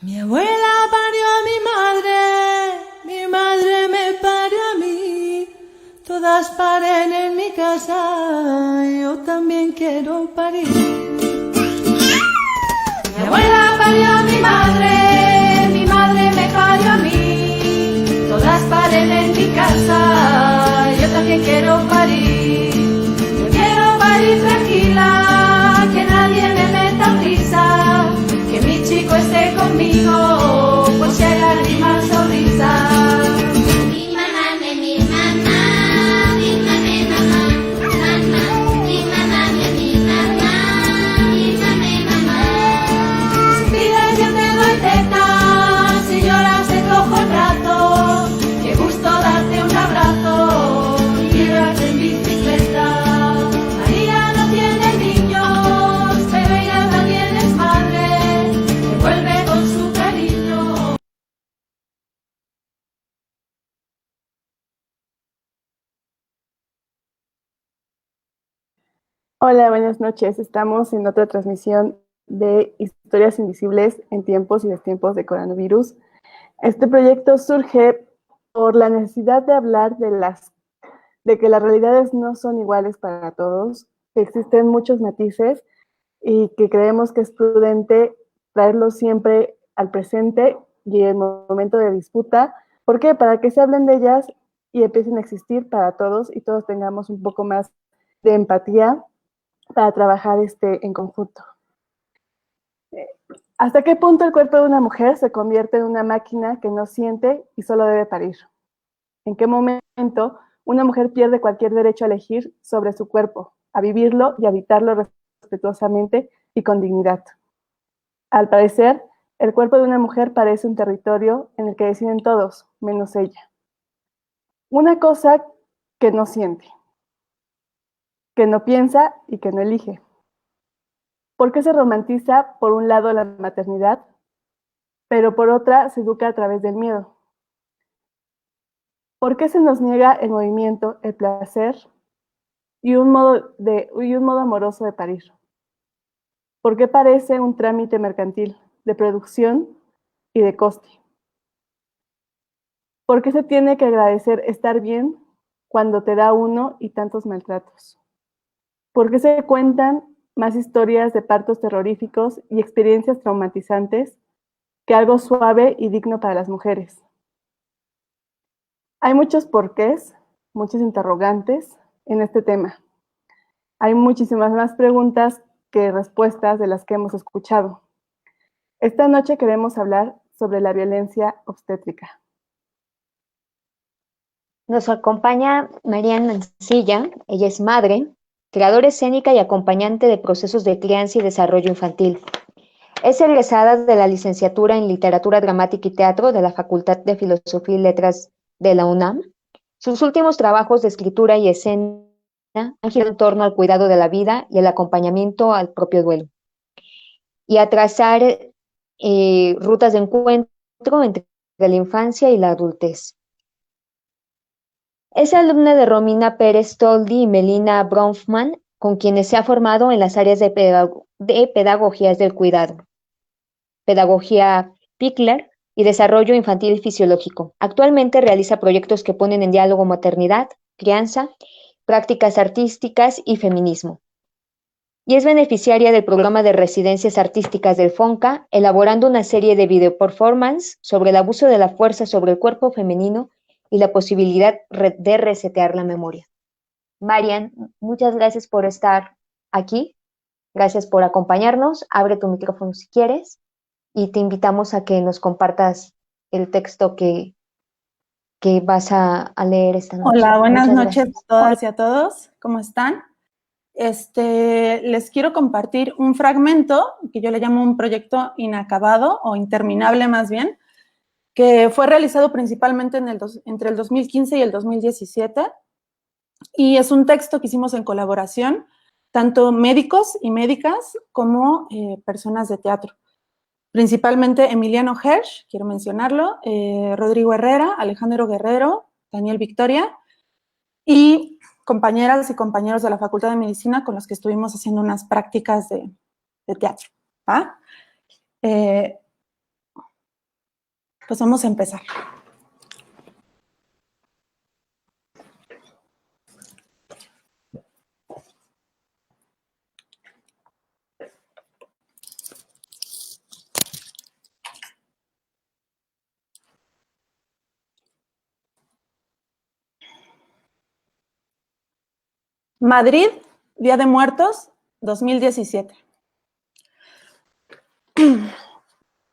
Mi abuela parió a mi madre me parió a mí. Todas paren en mi casa, yo también quiero parir. Mi abuela parió a mi madre me parió a mí. Todas paren en mi casa, yo también quiero parir. Yo quiero parir tranquila, que nadie me meta prisa, que mi chico esté conmigo, pues si hay lágrimas o risas. Mi mamá, mi mamá, mi mamá, mi mamá, mamá, mi mamá, mi mamá, mi mamá. Si pides yo te doy teta, si lloras te cojo el brazo, qué gusto darte un abrazo y llevarte en bicicleta. María no tiene niños, pero ella también es madre, que vuelve con su cariño. Hola, buenas noches. Estamos en otra transmisión de Historias Invisibles en tiempos y destiempos de coronavirus. Este proyecto surge por la necesidad de hablar de que las realidades no son iguales para todos, que existen muchos matices y que creemos que es prudente traerlos siempre al presente y en momento de disputa. ¿Por qué? Para que se hablen de ellas y empiecen a existir para todos y todos tengamos un poco más de empatía para trabajar en conjunto. ¿Hasta qué punto el cuerpo de una mujer se convierte en una máquina que no siente y solo debe parir? ¿En qué momento una mujer pierde cualquier derecho a elegir sobre su cuerpo, a vivirlo y habitarlo respetuosamente y con dignidad? Al parecer, el cuerpo de una mujer parece un territorio en el que deciden todos, menos ella. Una cosa que no siente, que no piensa y que no elige. ¿Por qué se romantiza, por un lado, la maternidad, pero por otra se educa a través del miedo? ¿Por qué se nos niega el movimiento, el placer y un modo amoroso de parir? ¿Por qué parece un trámite mercantil, de producción y de coste? ¿Por qué se tiene que agradecer estar bien cuando te da uno y tantos maltratos? ¿Por qué se cuentan más historias de partos terroríficos y experiencias traumatizantes que algo suave y digno para las mujeres? Hay muchos porqués, muchos interrogantes en este tema. Hay muchísimas más preguntas que respuestas de las que hemos escuchado. Esta noche queremos hablar sobre la violencia obstétrica. Nos acompaña Marian Mancilla, ella es madre, creadora escénica y acompañante de procesos de crianza y desarrollo infantil. Es egresada de la licenciatura en Literatura Dramática y Teatro de la Facultad de Filosofía y Letras de la UNAM. Sus últimos trabajos de escritura y escena han girado en torno al cuidado de la vida y el acompañamiento al propio duelo, y a trazar rutas de encuentro entre la infancia y la adultez. Es alumna de Romina Pérez Toldi y Melina Bronfman, con quienes se ha formado en las áreas de pedagogías del cuidado, pedagogía Pickler y desarrollo infantil y fisiológico. Actualmente realiza proyectos que ponen en diálogo maternidad, crianza, prácticas artísticas y feminismo. Y es beneficiaria del programa de residencias artísticas del FONCA, elaborando una serie de video performance sobre el abuso de la fuerza sobre el cuerpo femenino y la posibilidad de resetear la memoria. Marian, muchas gracias por estar aquí, gracias por acompañarnos. Abre tu micrófono si quieres y te invitamos a que nos compartas el texto que vas a leer esta noche. Hola, buenas Muchas noches gracias. a todas y a todos. ¿Cómo están? Les quiero compartir un fragmento que yo le llamo un proyecto inacabado o interminable más bien, que fue realizado principalmente entre el 2015 y el 2017, y es un texto que hicimos en colaboración, tanto médicos y médicas como personas de teatro. Principalmente Emiliano Hersh, quiero mencionarlo, Rodrigo Herrera, Alejandro Guerrero, Daniel Victoria, y compañeras y compañeros de la Facultad de Medicina con los que estuvimos haciendo unas prácticas de teatro. ¿Va? pues vamos a empezar. Madrid, Día de Muertos, 2017.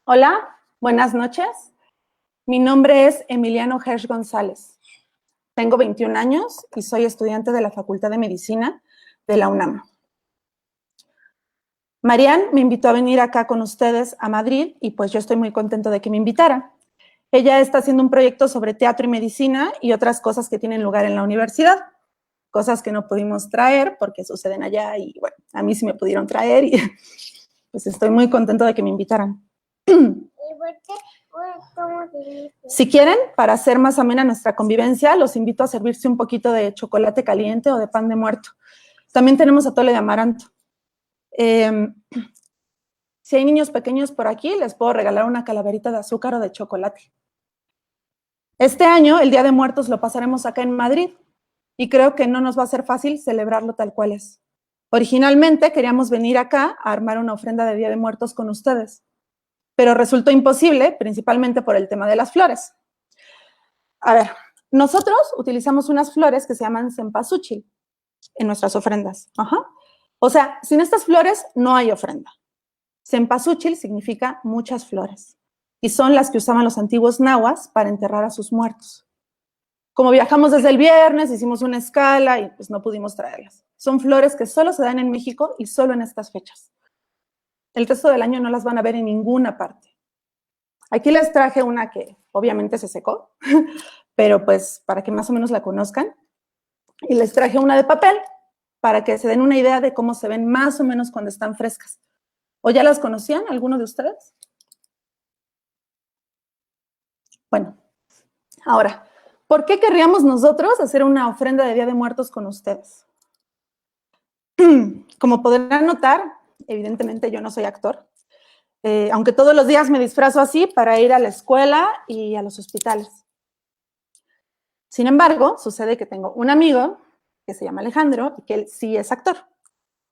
Hola, buenas noches. Mi nombre es Emiliano Hersh González. Tengo 21 años y soy estudiante de la Facultad de Medicina de la UNAM. Marian me invitó a venir acá con ustedes a Madrid y pues yo estoy muy contento de que me invitara. Ella está haciendo un proyecto sobre teatro y medicina y otras cosas que tienen lugar en la universidad. Cosas que no pudimos traer porque suceden allá y bueno, a mí sí me pudieron traer y pues estoy muy contento de que me invitaran. Si quieren, para hacer más amena nuestra convivencia, los invito a servirse un poquito de chocolate caliente o de pan de muerto. También tenemos atole de amaranto. Si hay niños pequeños por aquí, les puedo regalar una calaverita de azúcar o de chocolate. Este año, el Día de Muertos lo pasaremos acá en Madrid. Y creo que no nos va a ser fácil celebrarlo tal cual es. Originalmente queríamos venir acá a armar una ofrenda de Día de Muertos con ustedes, pero resultó imposible, principalmente por el tema de las flores. A ver, nosotros utilizamos unas flores que se llaman cempasúchil en nuestras ofrendas. O sea, sin estas flores no hay ofrenda. Cempasúchil significa muchas flores y son las que usaban los antiguos nahuas para enterrar a sus muertos. Como viajamos desde el viernes, hicimos una escala y pues no pudimos traerlas. Son flores que solo se dan en México y solo en estas fechas. El resto del año no las van a ver en ninguna parte. Aquí les traje una que obviamente se secó, pero pues para que más o menos la conozcan. Y les traje una de papel para que se den una idea de cómo se ven más o menos cuando están frescas. ¿O ya las conocían, alguno de ustedes? Bueno, ahora, ¿por qué querríamos nosotros hacer una ofrenda de Día de Muertos con ustedes? Como podrán notar, evidentemente yo no soy actor, aunque todos los días me disfrazo así para ir a la escuela y a los hospitales. Sin embargo, sucede que tengo un amigo que se llama Alejandro y que él sí es actor.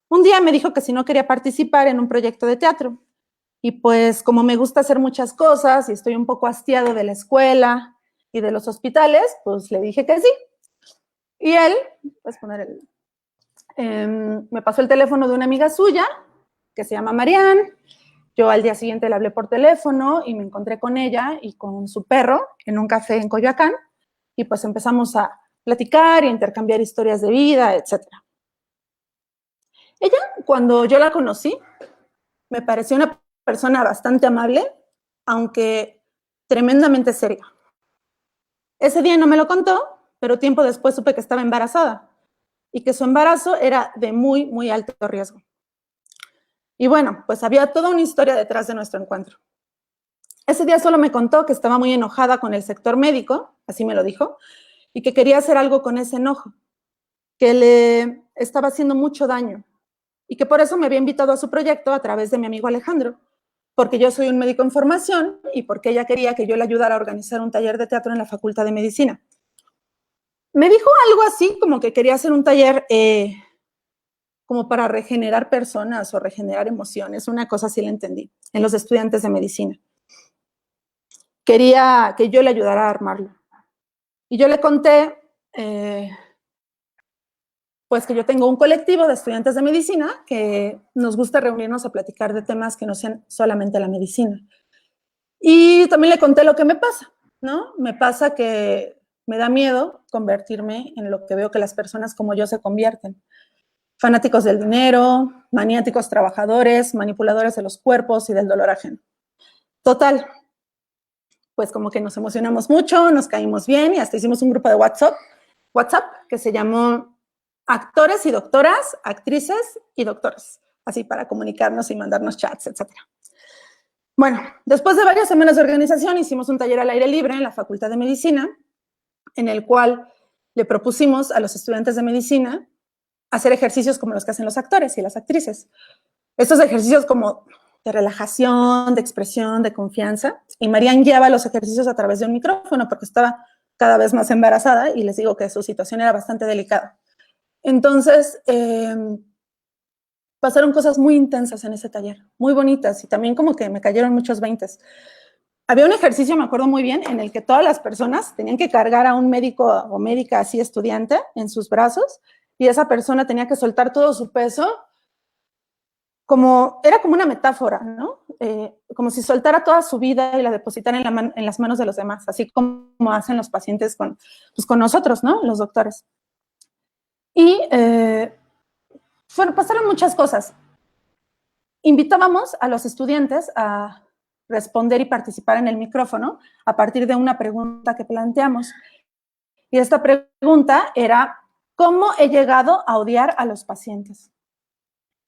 Un día me dijo que si no quería participar en un proyecto de teatro. Y pues como me gusta hacer muchas cosas y estoy un poco hastiado de la escuela y de los hospitales, pues le dije que sí. Y él, puedes poner me pasó el teléfono de una amiga suya que se llama Marian. Yo al día siguiente le hablé por teléfono y me encontré con ella y con su perro en un café en Coyoacán y pues empezamos a platicar y a intercambiar historias de vida, etc. Ella, cuando yo la conocí, me pareció una persona bastante amable, aunque tremendamente seria. Ese día no me lo contó, pero tiempo después supe que estaba embarazada y que su embarazo era de muy, muy alto riesgo. Y bueno, pues había toda una historia detrás de nuestro encuentro. Ese día solo me contó que estaba muy enojada con el sector médico, así me lo dijo, y que quería hacer algo con ese enojo, que le estaba haciendo mucho daño y que por eso me había invitado a su proyecto a través de mi amigo Alejandro, porque yo soy un médico en formación y porque ella quería que yo le ayudara a organizar un taller de teatro en la Facultad de Medicina. Me dijo algo así como que quería hacer un taller como para regenerar personas o regenerar emociones, una cosa así la entendí, en los estudiantes de medicina. Quería que yo le ayudara a armarlo. Y yo le conté, pues que yo tengo un colectivo de estudiantes de medicina que nos gusta reunirnos a platicar de temas que no sean solamente la medicina. Y también le conté lo que me pasa, ¿no? Me pasa que me da miedo convertirme en lo que veo que las personas como yo se convierten. Fanáticos del dinero, maniáticos trabajadores, manipuladores de los cuerpos y del dolor ajeno. Total, pues como que nos emocionamos mucho, nos caímos bien y hasta hicimos un grupo de WhatsApp que se llamó Actores y Doctoras, Actrices y Doctores, así para comunicarnos y mandarnos chats, etc. Bueno, después de varias semanas de organización hicimos un taller al aire libre en la Facultad de Medicina, en el cual le propusimos a los estudiantes de medicina hacer ejercicios como los que hacen los actores y las actrices. Estos ejercicios como de relajación, de expresión, de confianza. Y Marian guiaba los ejercicios a través de un micrófono porque estaba cada vez más embarazada y les digo que su situación era bastante delicada. Entonces, pasaron cosas muy intensas en ese taller, muy bonitas, y también como que me cayeron muchos veintes. Había un ejercicio, me acuerdo muy bien, en el que todas las personas tenían que cargar a un médico o médica así estudiante en sus brazos, y esa persona tenía que soltar todo su peso, era como una metáfora, ¿no? Como si soltara toda su vida y la depositara en las manos de los demás, así como hacen los pacientes con nosotros, ¿no? Los doctores. Y pasaron muchas cosas. Invitábamos a los estudiantes a responder y participar en el micrófono a partir de una pregunta que planteamos. Y esta pregunta era, ¿cómo he llegado a odiar a los pacientes?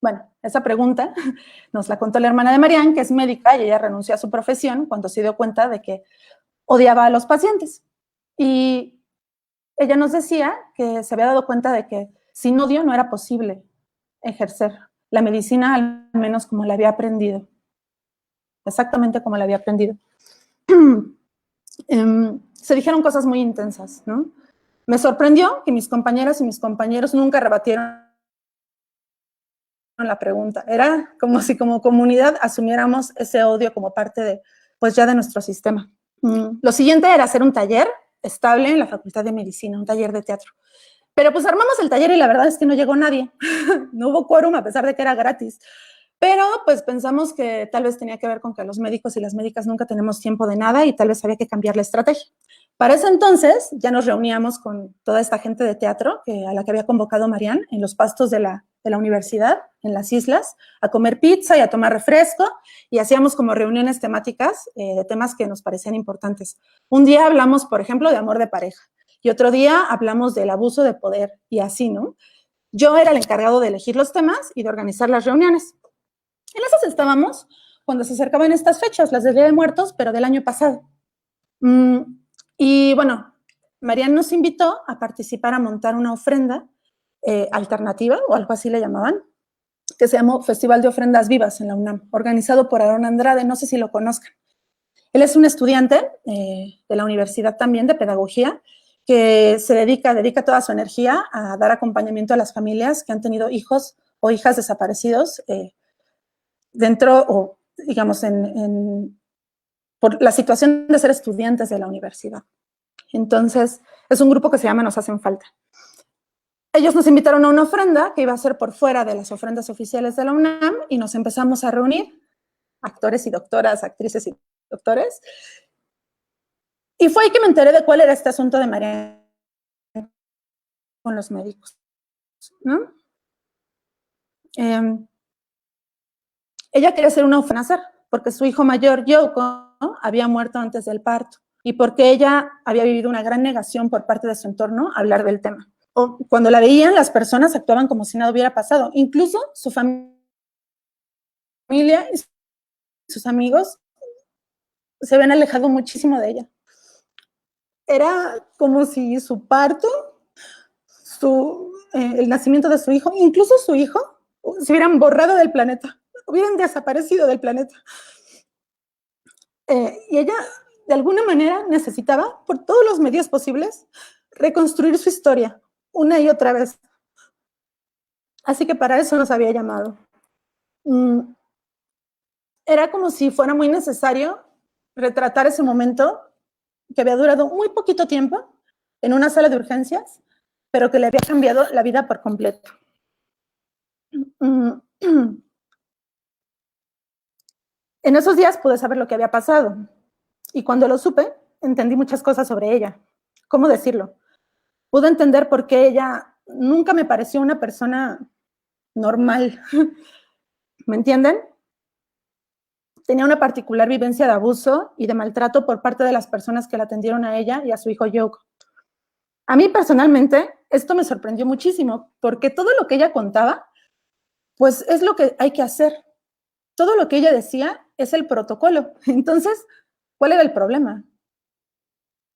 Bueno, esa pregunta nos la contó la hermana de Marian, que es médica, y ella renunció a su profesión cuando se dio cuenta de que odiaba a los pacientes. Y ella nos decía que se había dado cuenta de que sin odio no era posible ejercer la medicina, al menos como la había aprendido. Exactamente como la había aprendido. Se dijeron cosas muy intensas, ¿no? Me sorprendió que mis compañeras y mis compañeros nunca rebatieron la pregunta. Era como si como comunidad asumiéramos ese odio como parte de, pues ya de nuestro sistema. Lo siguiente era hacer un taller estable en la Facultad de Medicina, un taller de teatro. Pero pues armamos el taller y la verdad es que no llegó nadie. No hubo quórum a pesar de que era gratis. Pero pues pensamos que tal vez tenía que ver con que los médicos y las médicas nunca tenemos tiempo de nada y tal vez había que cambiar la estrategia. Para ese entonces ya nos reuníamos con toda esta gente de teatro a la que había convocado Marian en los pastos de la universidad, en las islas, a comer pizza y a tomar refresco, y hacíamos como reuniones temáticas de temas que nos parecían importantes. Un día hablamos, por ejemplo, de amor de pareja, y otro día hablamos del abuso de poder, y así, ¿no? Yo era el encargado de elegir los temas y de organizar las reuniones. En esas estábamos cuando se acercaban estas fechas, las del Día de Muertos, pero del año pasado. Y bueno, Marian nos invitó a participar, a montar una ofrenda alternativa, o algo así le llamaban, que se llamó Festival de Ofrendas Vivas en la UNAM, organizado por Aarón Andrade, no sé si lo conozcan. Él es un estudiante de la universidad también, de pedagogía, que se dedica toda su energía a dar acompañamiento a las familias que han tenido hijos o hijas desaparecidos dentro, o digamos, por la situación de ser estudiantes de la universidad. Entonces, es un grupo que se llama Nos Hacen Falta. Ellos nos invitaron a una ofrenda que iba a ser por fuera de las ofrendas oficiales de la UNAM y nos empezamos a reunir, actores y doctoras, actrices y doctores. Y fue ahí que me enteré de cuál era este asunto de Marian con los médicos, ¿no? Ella quería hacer una ofrenda porque su hijo mayor, Yoko, ¿no?, había muerto antes del parto y porque ella había vivido una gran negación por parte de su entorno a hablar del tema. O cuando la veían, las personas actuaban como si nada hubiera pasado. Incluso su familia y sus amigos se habían alejado muchísimo de ella. Era como si su parto, el nacimiento de su hijo, incluso su hijo, se hubieran borrado del planeta, hubieran desaparecido del planeta. Y ella, de alguna manera, necesitaba, por todos los medios posibles, reconstruir su historia una y otra vez. Así que para eso nos había llamado. Era como si fuera muy necesario retratar ese momento que había durado muy poquito tiempo en una sala de urgencias, pero que le había cambiado la vida por completo. En esos días pude saber lo que había pasado, y cuando lo supe, entendí muchas cosas sobre ella. ¿Cómo decirlo? Pude entender por qué ella nunca me pareció una persona normal. ¿Me entienden? Tenía una particular vivencia de abuso y de maltrato por parte de las personas que la atendieron a ella y a su hijo Yoko. A mí personalmente esto me sorprendió muchísimo, porque todo lo que ella contaba, pues es lo que hay que hacer. Todo lo que ella decía es el protocolo. Entonces, ¿cuál era el problema?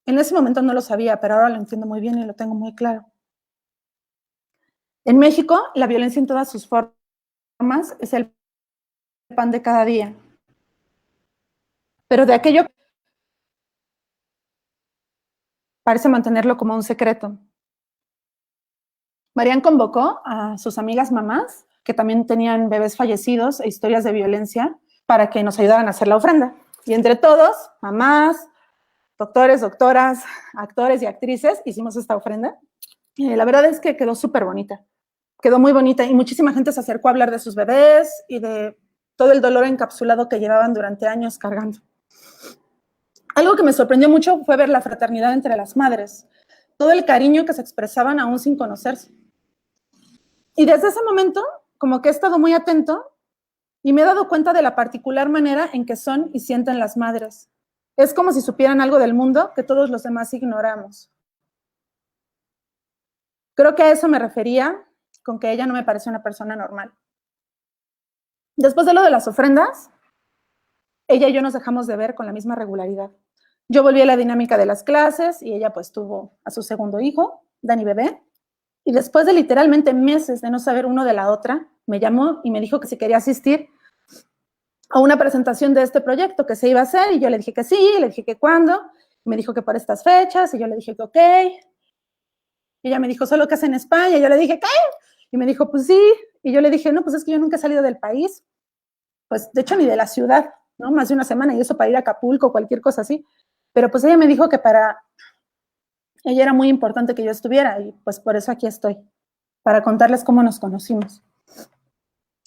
En ese momento no lo sabía, pero ahora lo entiendo muy bien y lo tengo muy claro. En México, la violencia en todas sus formas es el pan de cada día. Pero de aquello parece mantenerlo como un secreto. Marian convocó a sus amigas mamás, que también tenían bebés fallecidos e historias de violencia, para que nos ayudaran a hacer la ofrenda. Y entre todos, mamás, doctores, doctoras, actores y actrices, hicimos esta ofrenda. La verdad es que quedó súper bonita. Quedó muy bonita y muchísima gente se acercó a hablar de sus bebés y de todo el dolor encapsulado que llevaban durante años cargando. Algo que me sorprendió mucho fue ver la fraternidad entre las madres, todo el cariño que se expresaban aún sin conocerse. Y desde ese momento, como que he estado muy atento y me he dado cuenta de la particular manera en que son y sienten las madres. Es como si supieran algo del mundo que todos los demás ignoramos. Creo que a eso me refería con que ella no me parece una persona normal. Después de lo de las ofrendas, ella y yo nos dejamos de ver con la misma regularidad. Yo volví a la dinámica de las clases y ella pues tuvo a su segundo hijo, Dani bebé, y después de literalmente meses de no saber uno de la otra, me llamó y me dijo que si quería asistir a una presentación de este proyecto que se iba a hacer y yo le dije que sí, le dije que cuándo, me dijo que por estas fechas y yo le dije que ok. Y ella me dijo, ¿solo que hace en España? Y yo le dije, ¿qué? Y me dijo, pues sí. Y yo le dije, no, pues es que yo nunca he salido del país. Pues de hecho ni de la ciudad, ¿no? Más de una semana y eso para ir a Acapulco o cualquier cosa así. Pero pues ella me dijo que para ella era muy importante que yo estuviera y pues por eso aquí estoy, para contarles cómo nos conocimos.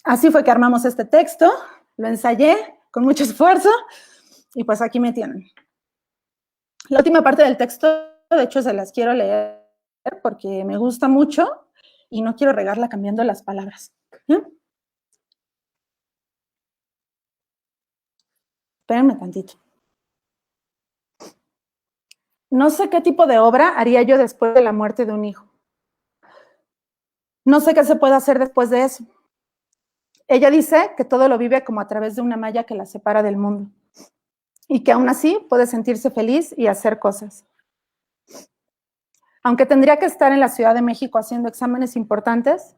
Así fue que armamos este texto, lo ensayé con mucho esfuerzo y pues aquí me tienen. La última parte del texto, de hecho, se las quiero leer porque me gusta mucho y no quiero regarla cambiando las palabras. Espérenme tantito. No sé qué tipo de obra haría yo después de la muerte de un hijo. No sé qué se puede hacer después de eso. Ella dice que todo lo vive como a través de una malla que la separa del mundo y que aún así puede sentirse feliz y hacer cosas. Aunque tendría que estar en la Ciudad de México haciendo exámenes importantes,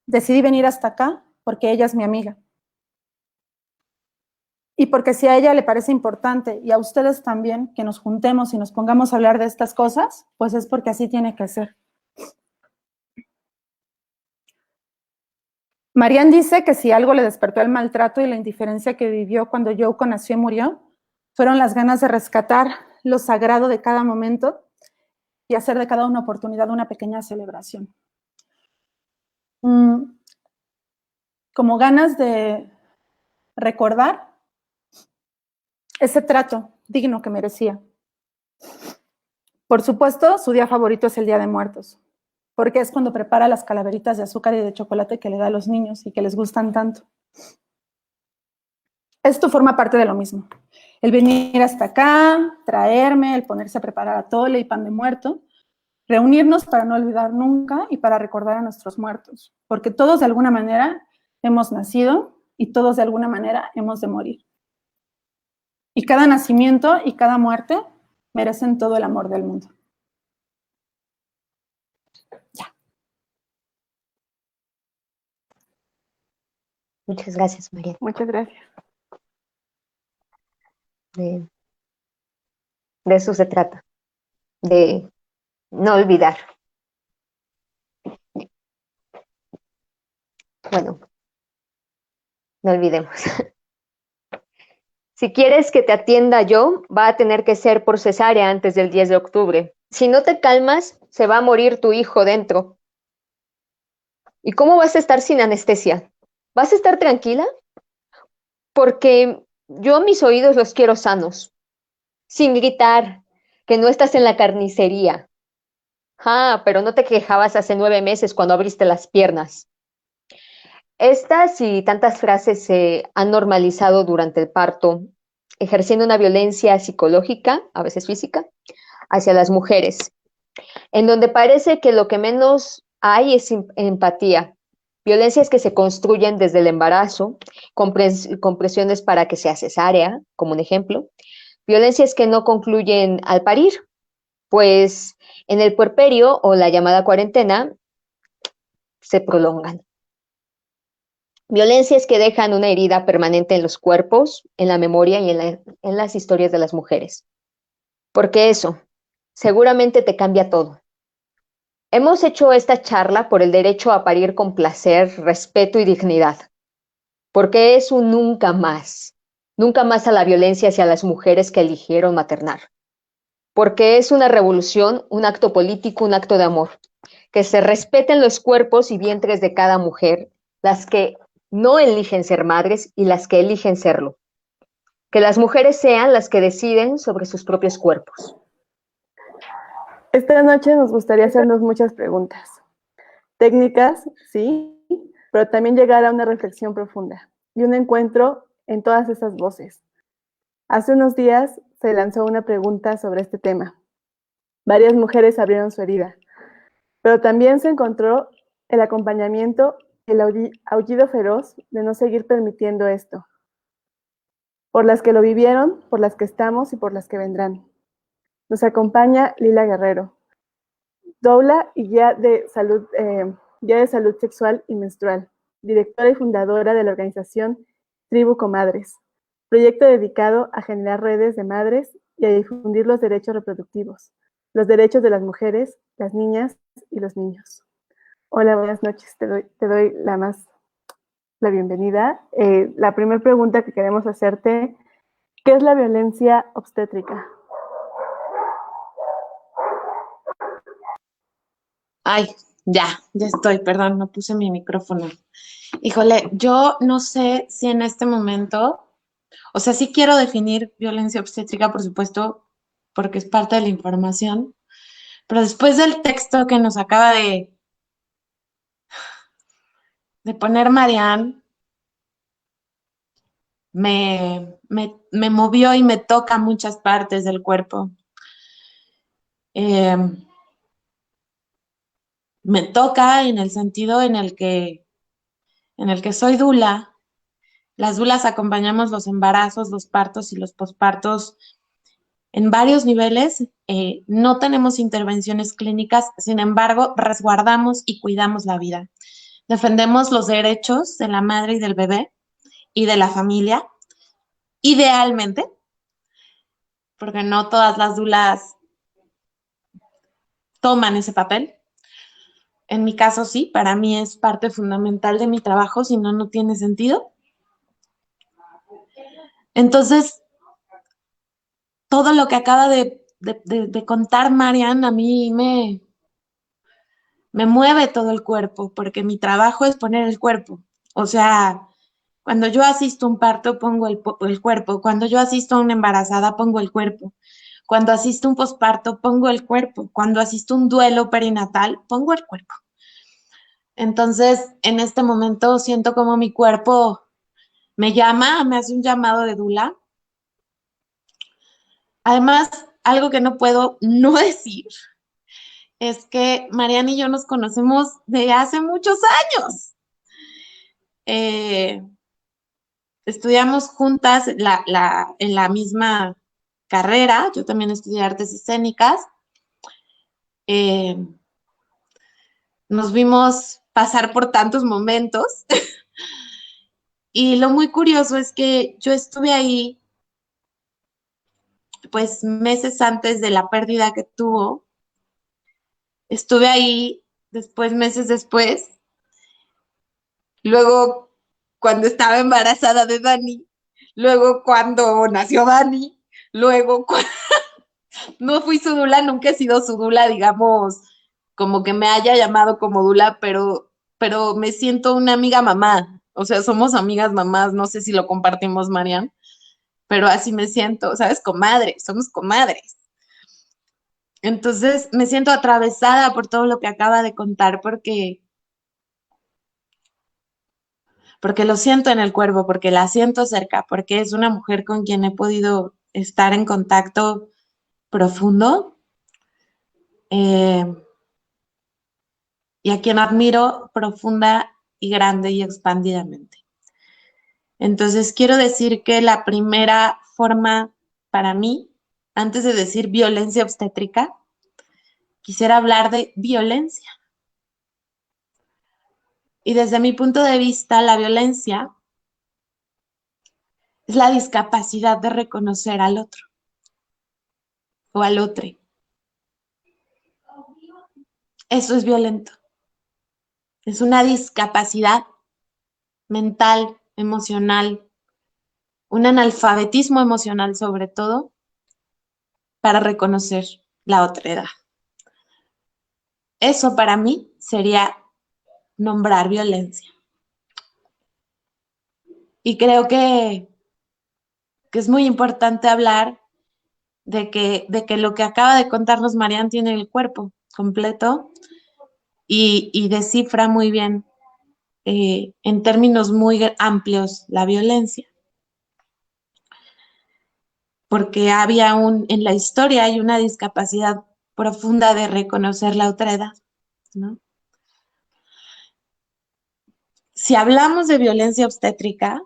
decidí venir hasta acá porque ella es mi amiga. Y porque si a ella le parece importante y a ustedes también que nos juntemos y nos pongamos a hablar de estas cosas, pues es porque así tiene que ser. Marian dice que si algo le despertó el maltrato y la indiferencia que vivió cuando Yoko nació y murió, fueron las ganas de rescatar lo sagrado de cada momento y hacer de cada una oportunidad una pequeña celebración. Como ganas de recordar ese trato digno que merecía. Por supuesto, su día favorito es el Día de Muertos, porque es cuando prepara las calaveritas de azúcar y de chocolate que le da a los niños y que les gustan tanto. Esto forma parte de lo mismo. El venir hasta acá, traerme, el ponerse a preparar atole y pan de muerto, reunirnos para no olvidar nunca y para recordar a nuestros muertos, porque todos de alguna manera hemos nacido y todos de alguna manera hemos de morir. Y cada nacimiento y cada muerte merecen todo el amor del mundo. Ya. Muchas gracias, María. Muchas gracias. De eso se trata, de no olvidar. Bueno, no olvidemos. Si quieres que te atienda yo, va a tener que ser por cesárea antes del 10 de octubre. Si no te calmas, se va a morir tu hijo dentro. ¿Y cómo vas a estar sin anestesia? ¿Vas a estar tranquila? Porque yo mis oídos los quiero sanos, sin gritar, que no estás en la carnicería. Ah, pero no te quejabas hace 9 meses cuando abriste las piernas. Estas y tantas frases se han normalizado durante el parto, ejerciendo una violencia psicológica, a veces física, hacia las mujeres, en donde parece que lo que menos hay es empatía. Violencias que se construyen desde el embarazo, con presiones para que sea cesárea, como un ejemplo. Violencias que no concluyen al parir, pues en el puerperio o la llamada cuarentena se prolongan. Violencias que dejan una herida permanente en los cuerpos, en la memoria y en las historias de las mujeres. Porque eso seguramente te cambia todo. Hemos hecho esta charla por el derecho a parir con placer, respeto y dignidad. Porque es un nunca más a la violencia hacia las mujeres que eligieron maternar. Porque es una revolución, un acto político, un acto de amor. Que se respeten los cuerpos y vientres de cada mujer, las que no eligen ser madres y las que eligen serlo. Que las mujeres sean las que deciden sobre sus propios cuerpos. Esta noche nos gustaría hacernos muchas preguntas. Técnicas, sí, pero también llegar a una reflexión profunda y un encuentro en todas esas voces. Hace unos días se lanzó una pregunta sobre este tema. Varias mujeres abrieron su herida, pero también se encontró el acompañamiento, el aullido feroz de no seguir permitiendo esto. Por las que lo vivieron, por las que estamos y por las que vendrán. Nos acompaña Lila Guerrero, doula y guía de salud sexual y menstrual, directora y fundadora de la organización Tribu Comadres, proyecto dedicado a generar redes de madres y a difundir los derechos reproductivos, los derechos de las mujeres, las niñas y los niños. Hola, buenas noches, te doy la bienvenida. La primera pregunta que queremos hacerte, ¿qué es la violencia obstétrica? Ay, ya estoy, perdón, no puse mi micrófono. Híjole, yo no sé si en este momento, o sea, sí quiero definir violencia obstétrica, por supuesto, porque es parte de la información, pero después del texto que nos acaba de poner Marianne, me movió y me toca muchas partes del cuerpo. Me toca en el sentido en el que soy dula. Las dulas acompañamos los embarazos, los partos y los pospartos en varios niveles. No tenemos intervenciones clínicas, sin embargo, resguardamos y cuidamos la vida. Defendemos los derechos de la madre y del bebé y de la familia, idealmente, porque no todas las dulas toman ese papel. En mi caso, sí, para mí es parte fundamental de mi trabajo, si no, no tiene sentido. Entonces, todo lo que acaba de contar Marianne a mí me mueve todo el cuerpo, porque mi trabajo es poner el cuerpo. O sea, cuando yo asisto a un parto, pongo el cuerpo. Cuando yo asisto a una embarazada, pongo el cuerpo. Cuando asisto a un posparto, pongo el cuerpo. Cuando asisto a un duelo perinatal, pongo el cuerpo. Entonces, en este momento siento como mi cuerpo me llama, me hace un llamado de dula. Además, algo que no puedo no decir es que Marianne y yo nos conocemos de hace muchos años. Estudiamos juntas en la misma carrera. Yo también estudié artes escénicas. Nos vimos pasar por tantos momentos. Y lo muy curioso es que yo estuve ahí, pues, meses antes de la pérdida que tuvo. Estuve ahí después, meses después. Luego, cuando estaba embarazada de Dani. Luego, cuando nació Dani. Luego, no fui su dula, nunca he sido su dula, digamos, como que me haya llamado como dula, pero me siento una amiga mamá. O sea, somos amigas mamás, no sé si lo compartimos, Marianne, pero así me siento, ¿sabes? Comadres, somos comadres. Entonces me siento atravesada por todo lo que acaba de contar porque lo siento en el cuerpo, porque la siento cerca, porque es una mujer con quien he podido estar en contacto profundo y a quien admiro profunda y grande y expandidamente. Entonces quiero decir que la primera forma para mí, antes de decir violencia obstétrica, quisiera hablar de violencia. Y desde mi punto de vista, la violencia es la discapacidad de reconocer al otro o al otro. Eso es violento. Es una discapacidad mental, emocional, un analfabetismo emocional sobre todo, para reconocer la otredad. Eso para mí sería nombrar violencia. Y creo que es muy importante hablar de que lo que acaba de contarnos Marian tiene el cuerpo completo y descifra muy bien, en términos muy amplios, la violencia. Porque en la historia hay una discapacidad profunda de reconocer la otredad, ¿no? Si hablamos de violencia obstétrica,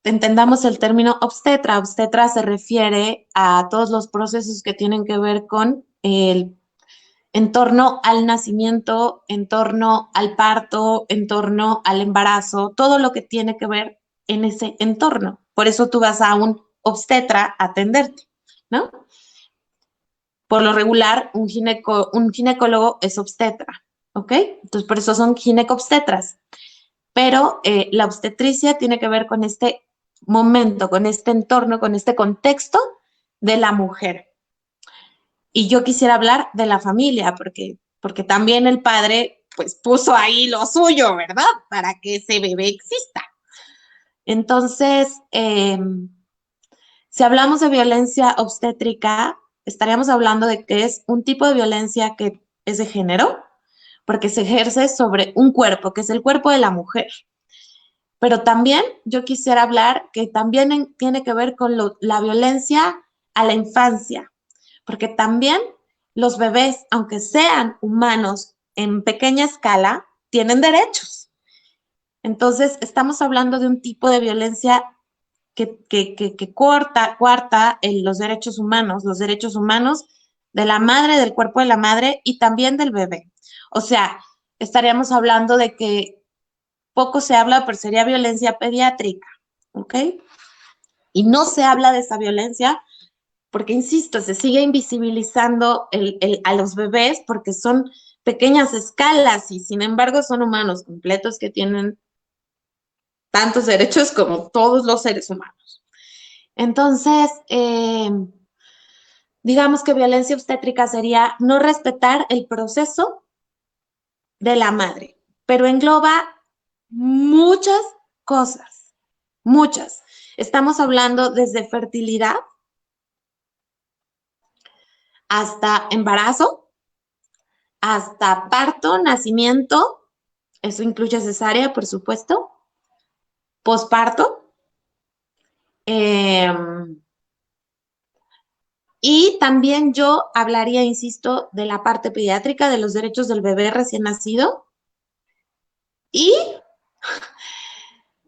entendamos el término obstetra. Obstetra se refiere a todos los procesos que tienen que ver con en torno al nacimiento, en torno al parto, en torno al embarazo, todo lo que tiene que ver en ese entorno. Por eso tú vas a un obstetra a atenderte, ¿no? Por lo regular, un ginecólogo es obstetra, ¿ok? Entonces, por eso son ginecobstetras. Pero la obstetricia tiene que ver con este momento, con este entorno, con este contexto de la mujer. Y yo quisiera hablar de la familia, porque también el padre pues puso ahí lo suyo, ¿verdad? Para que ese bebé exista. Entonces, si hablamos de violencia obstétrica, estaríamos hablando de que es un tipo de violencia que es de género, porque se ejerce sobre un cuerpo, que es el cuerpo de la mujer. Pero también yo quisiera hablar que también tiene que ver con la violencia a la infancia, porque también los bebés, aunque sean humanos en pequeña escala, tienen derechos. Entonces, estamos hablando de un tipo de violencia que coarta los derechos humanos de la madre, del cuerpo de la madre y también del bebé. O sea, estaríamos hablando de que poco se habla, pero sería violencia pediátrica, ¿ok? Y no se habla de esa violencia porque, insisto, se sigue invisibilizando a los bebés porque son pequeñas escalas y, sin embargo, son humanos completos que tienen tantos derechos como todos los seres humanos. Entonces, digamos que violencia obstétrica sería no respetar el proceso de la madre, pero engloba muchas cosas, muchas. Estamos hablando desde fertilidad hasta embarazo, hasta parto, nacimiento, eso incluye cesárea, por supuesto, posparto, y también yo hablaría, insisto, de la parte pediátrica, de los derechos del bebé recién nacido y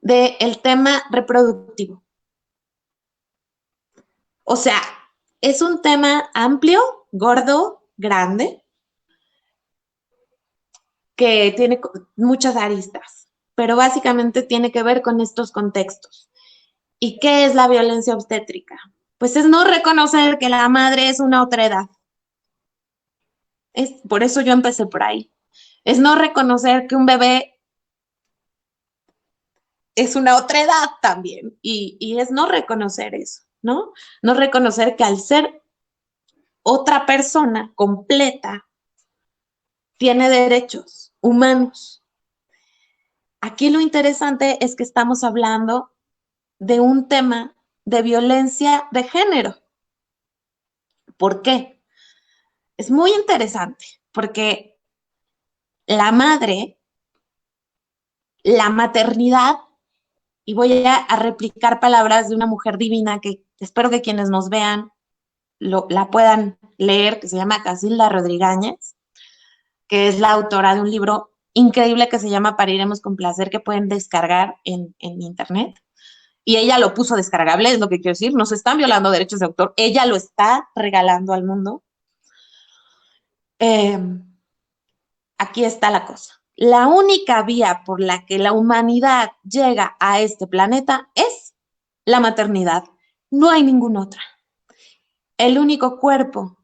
del tema reproductivo. O sea, es un tema amplio, gordo, grande, que tiene muchas aristas, pero básicamente tiene que ver con estos contextos. ¿Y qué es la violencia obstétrica? Pues es no reconocer que la madre es una otredad. Por eso yo empecé por ahí. Es no reconocer que un bebé es una otredad también. Y es no reconocer eso, ¿no? No reconocer que al ser otra persona completa, tiene derechos humanos. Aquí lo interesante es que estamos hablando de un tema de violencia de género. ¿Por qué? Es muy interesante porque la madre, la maternidad, y voy a replicar palabras de una mujer divina que espero que quienes nos vean la puedan leer, que se llama Casilda Rodríguez, que es la autora de un libro increíble que se llama Pariremos con placer, que pueden descargar en internet. Y ella lo puso descargable, es lo que quiero decir, no se están violando derechos de autor, ella lo está regalando al mundo. Aquí está la cosa. la única vía por la que la humanidad llega a este planeta es la maternidad. No hay ninguna otra. El único cuerpo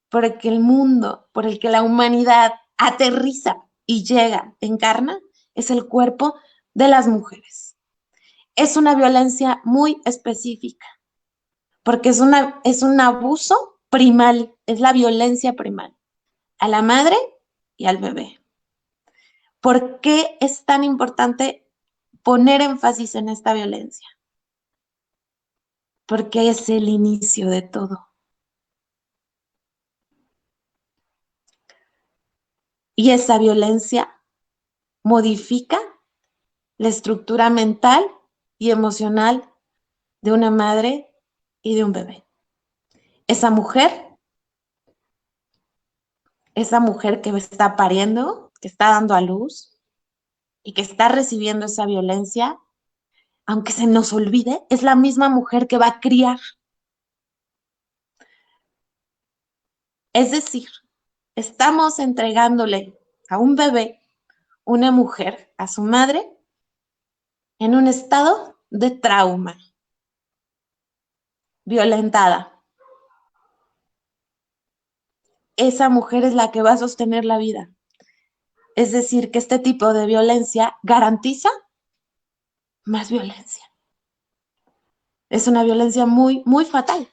por el que el mundo, por el que la humanidad aterriza y llega, encarna, es el cuerpo de las mujeres. Es una violencia muy específica, porque es un abuso primal, es la violencia primal a la madre y al bebé. ¿Por qué es tan importante poner énfasis en esta violencia? Porque es el inicio de todo. Y esa violencia modifica la estructura mental y emocional de una madre y de un bebé. Esa mujer que está pariendo, que está dando a luz y que está recibiendo esa violencia, aunque se nos olvide, es la misma mujer que va a criar. Es decir, estamos entregándole a un bebé, una mujer, a su madre, en un estado de trauma, violentada. Esa mujer es la que va a sostener la vida. Es decir, que este tipo de violencia garantiza más violencia. Es una violencia muy, muy fatal,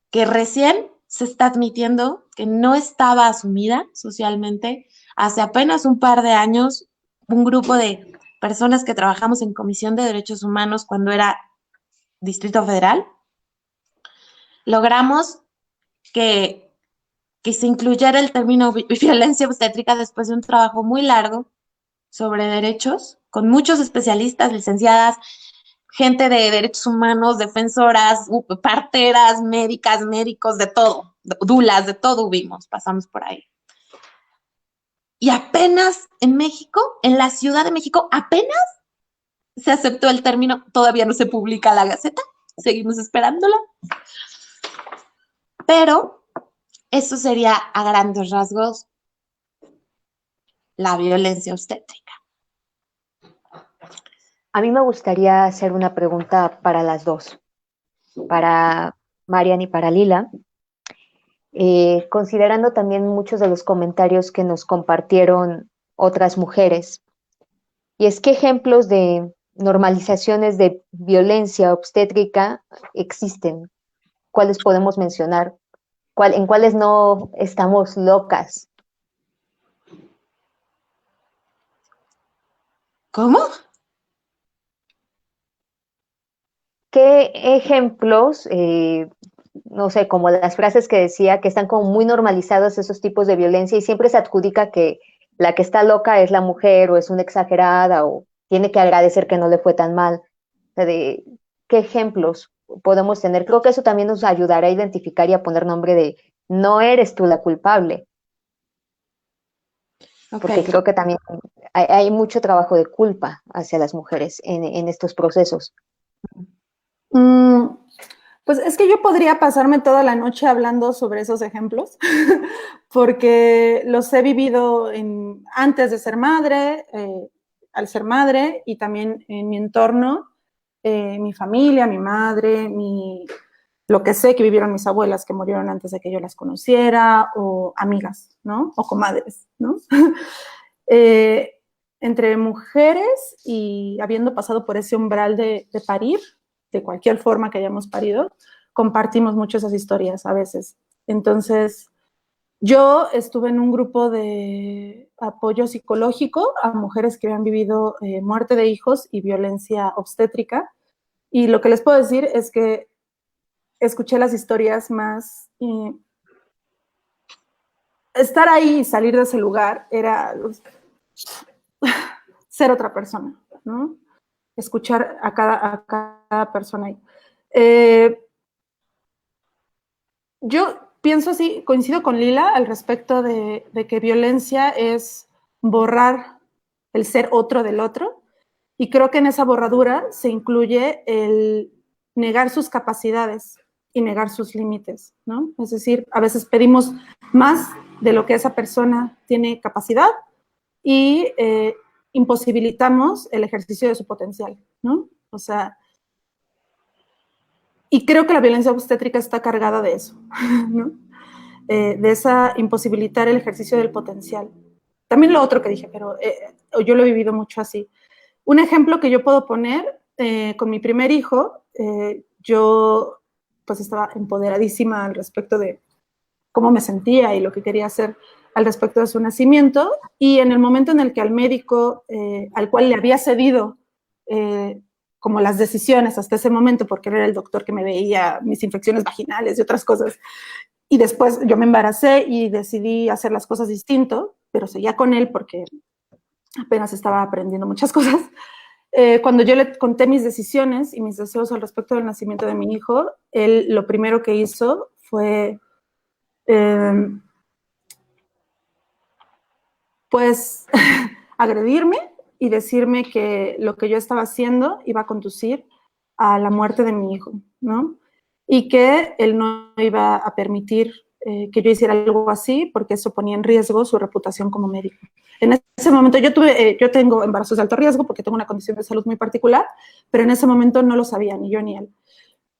que recién se está admitiendo que no estaba asumida socialmente. Hace apenas un par de años, un grupo de personas que trabajamos en Comisión de Derechos Humanos cuando era Distrito Federal, logramos que se incluyera el término violencia obstétrica después de un trabajo muy largo sobre derechos, con muchos especialistas, licenciadas, gente de derechos humanos, defensoras, parteras, médicas, médicos, de todo, dulas, de todo pasamos por ahí. Y apenas en México, en la Ciudad de México, apenas se aceptó el término, todavía no se publica la Gaceta, seguimos esperándola, pero eso sería a grandes rasgos la violencia obstétrica. A mí me gustaría hacer una pregunta para las dos, para Marian y para Lila, considerando también muchos de los comentarios que nos compartieron otras mujeres. Y es que ejemplos de normalizaciones de violencia obstétrica existen. ¿Cuáles podemos mencionar? ¿En cuáles no estamos locas? ¿Cómo? ¿Qué ejemplos, no sé, como las frases que decía, que están como muy normalizados esos tipos de violencia y siempre se adjudica que la que está loca es la mujer o es una exagerada o tiene que agradecer que no le fue tan mal? ¿Qué ejemplos podemos tener? Creo que eso también nos ayudará a identificar y a poner nombre de no eres tú la culpable. Porque creo que también hay mucho trabajo de culpa hacia las mujeres en estos procesos. Pues es que yo podría pasarme toda la noche hablando sobre esos ejemplos, porque los he vivido antes de ser madre, al ser madre, y también en mi entorno, mi familia, mi madre, lo que sé que vivieron mis abuelas que murieron antes de que yo las conociera, o amigas, ¿no? O comadres, ¿no? Entre mujeres y habiendo pasado por ese umbral de parir, de cualquier forma que hayamos parido, compartimos mucho esas historias a veces. Entonces, yo estuve en un grupo de apoyo psicológico a mujeres que habían vivido muerte de hijos y violencia obstétrica, y lo que les puedo decir es que escuché las historias más... estar ahí y salir de ese lugar era ser otra persona, ¿no? Escuchar a cada persona ahí. Yo pienso así, coincido con Lila al respecto de que violencia es borrar el ser otro del otro, y creo que en esa borradura se incluye el negar sus capacidades, y negar sus límites, ¿no? Es decir, a veces pedimos más de lo que esa persona tiene capacidad y imposibilitamos el ejercicio de su potencial, ¿no? O sea, y creo que la violencia obstétrica está cargada de eso, ¿no? De esa imposibilitar el ejercicio del potencial. También lo otro que dije, pero yo lo he vivido mucho así. Un ejemplo que yo puedo poner, con mi primer hijo, yo pues estaba empoderadísima al respecto de cómo me sentía y lo que quería hacer al respecto de su nacimiento, y en el momento en el que al médico al cual le había cedido como las decisiones hasta ese momento, porque él era el doctor que me veía mis infecciones vaginales y otras cosas, y después yo me embaracé y decidí hacer las cosas distinto, pero seguía con él porque apenas estaba aprendiendo muchas cosas. Cuando yo le conté mis decisiones y mis deseos al respecto del nacimiento de mi hijo, él lo primero que hizo fue pues agredirme y decirme que lo que yo estaba haciendo iba a conducir a la muerte de mi hijo, ¿no? Y que él no iba a permitir que yo hiciera algo así porque eso ponía en riesgo su reputación como médico. En ese momento yo tengo embarazos de alto riesgo porque tengo una condición de salud muy particular, pero en ese momento no lo sabía ni yo ni él.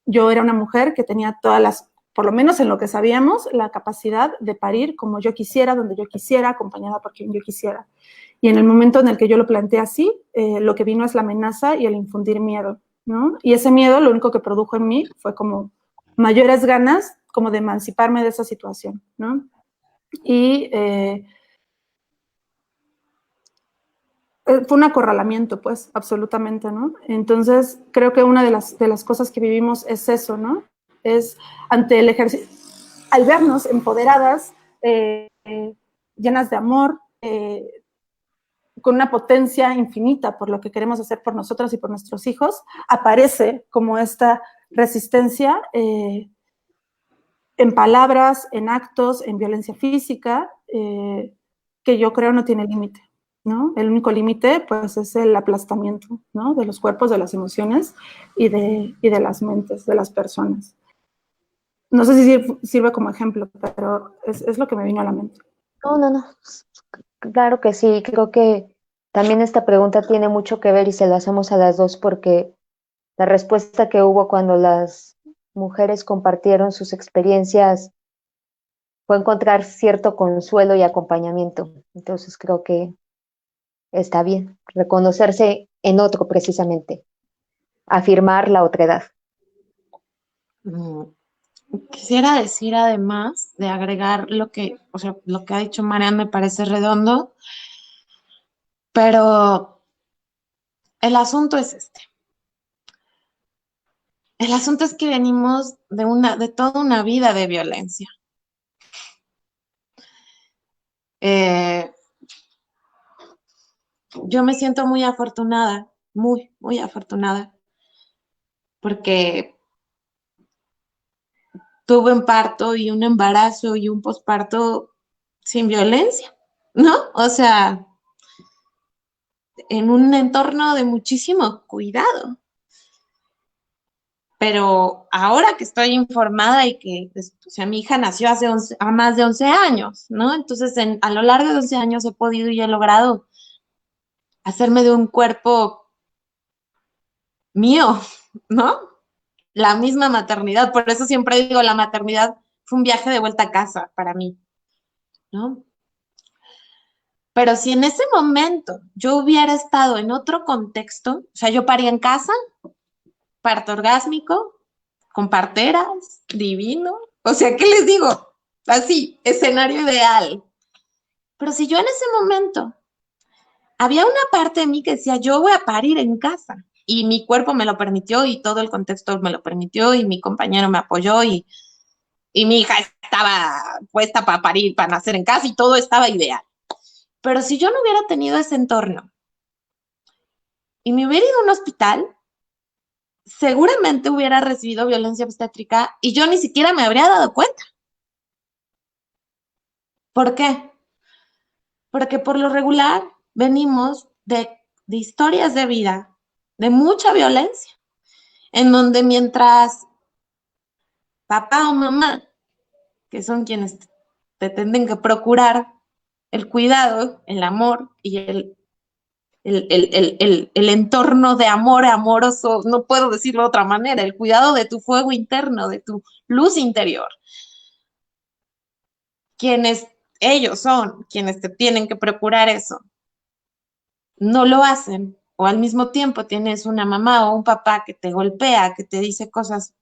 Yo era una mujer que tenía todas las, por lo menos en lo que sabíamos, la capacidad de parir como yo quisiera, donde yo quisiera, acompañada por quien yo quisiera. Y en el momento en el que yo lo planteé así, lo que vino es la amenaza y el infundir miedo, ¿no? Y ese miedo lo único que produjo en mí fue como mayores ganas como de emanciparme de esa situación, ¿no? Y fue un acorralamiento, pues, absolutamente, ¿no? Entonces, creo que una de las cosas que vivimos es eso, ¿no? Es ante el ejercicio, al vernos empoderadas, llenas de amor, con una potencia infinita por lo que queremos hacer por nosotras y por nuestros hijos, aparece como esta resistencia en palabras, en actos, en violencia física, que yo creo no tiene límite, ¿no? El único límite, pues, es el aplastamiento, ¿no? De los cuerpos, de las emociones y de las mentes de las personas. No sé si sirve como ejemplo, pero es lo que me vino a la mente. No. Claro que sí, creo que también esta pregunta tiene mucho que ver y se la hacemos a las dos porque la respuesta que hubo cuando las mujeres compartieron sus experiencias fue encontrar cierto consuelo y acompañamiento. Entonces creo que está bien reconocerse en otro precisamente, afirmar la otredad. Quisiera decir además de agregar o sea, lo que ha dicho Marian me parece redondo, pero el asunto es este. El asunto es que venimos de toda una vida de violencia. Yo me siento muy afortunada, muy afortunada, porque tuve un parto y un embarazo y un posparto sin violencia, ¿no? O sea, en un entorno de muchísimo cuidado. Pero ahora que estoy informada y que o sea, mi hija nació hace más de 11 años, ¿no? Entonces, a lo largo de 11 años he podido y he logrado hacerme de un cuerpo mío, ¿no? La misma maternidad, por eso siempre digo, la maternidad fue un viaje de vuelta a casa para mí, ¿no? Pero si en ese momento yo hubiera estado en otro contexto, o sea, yo parí en casa, parto orgásmico, con parteras, divino, o sea, ¿qué les digo? Así, escenario ideal. Pero si yo en ese momento había una parte de mí que decía, yo voy a parir en casa, y mi cuerpo me lo permitió, y todo el contexto me lo permitió, y mi compañero me apoyó, y mi hija estaba puesta para parir, para nacer en casa, y todo estaba ideal. Pero si yo no hubiera tenido ese entorno, y me hubiera ido a un hospital, seguramente hubiera recibido violencia obstétrica, y yo ni siquiera me habría dado cuenta. ¿Por qué? Porque por lo regular venimos de historias de vida, de mucha violencia, en donde mientras papá o mamá, que son quienes te tienen que procurar el cuidado, el amor y el entorno de amor amoroso, no puedo decirlo de otra manera, el cuidado de tu fuego interno, de tu luz interior. Ellos son quienes te tienen que procurar eso. No lo hacen, o al mismo tiempo tienes una mamá o un papá que te golpea, que te dice cosas,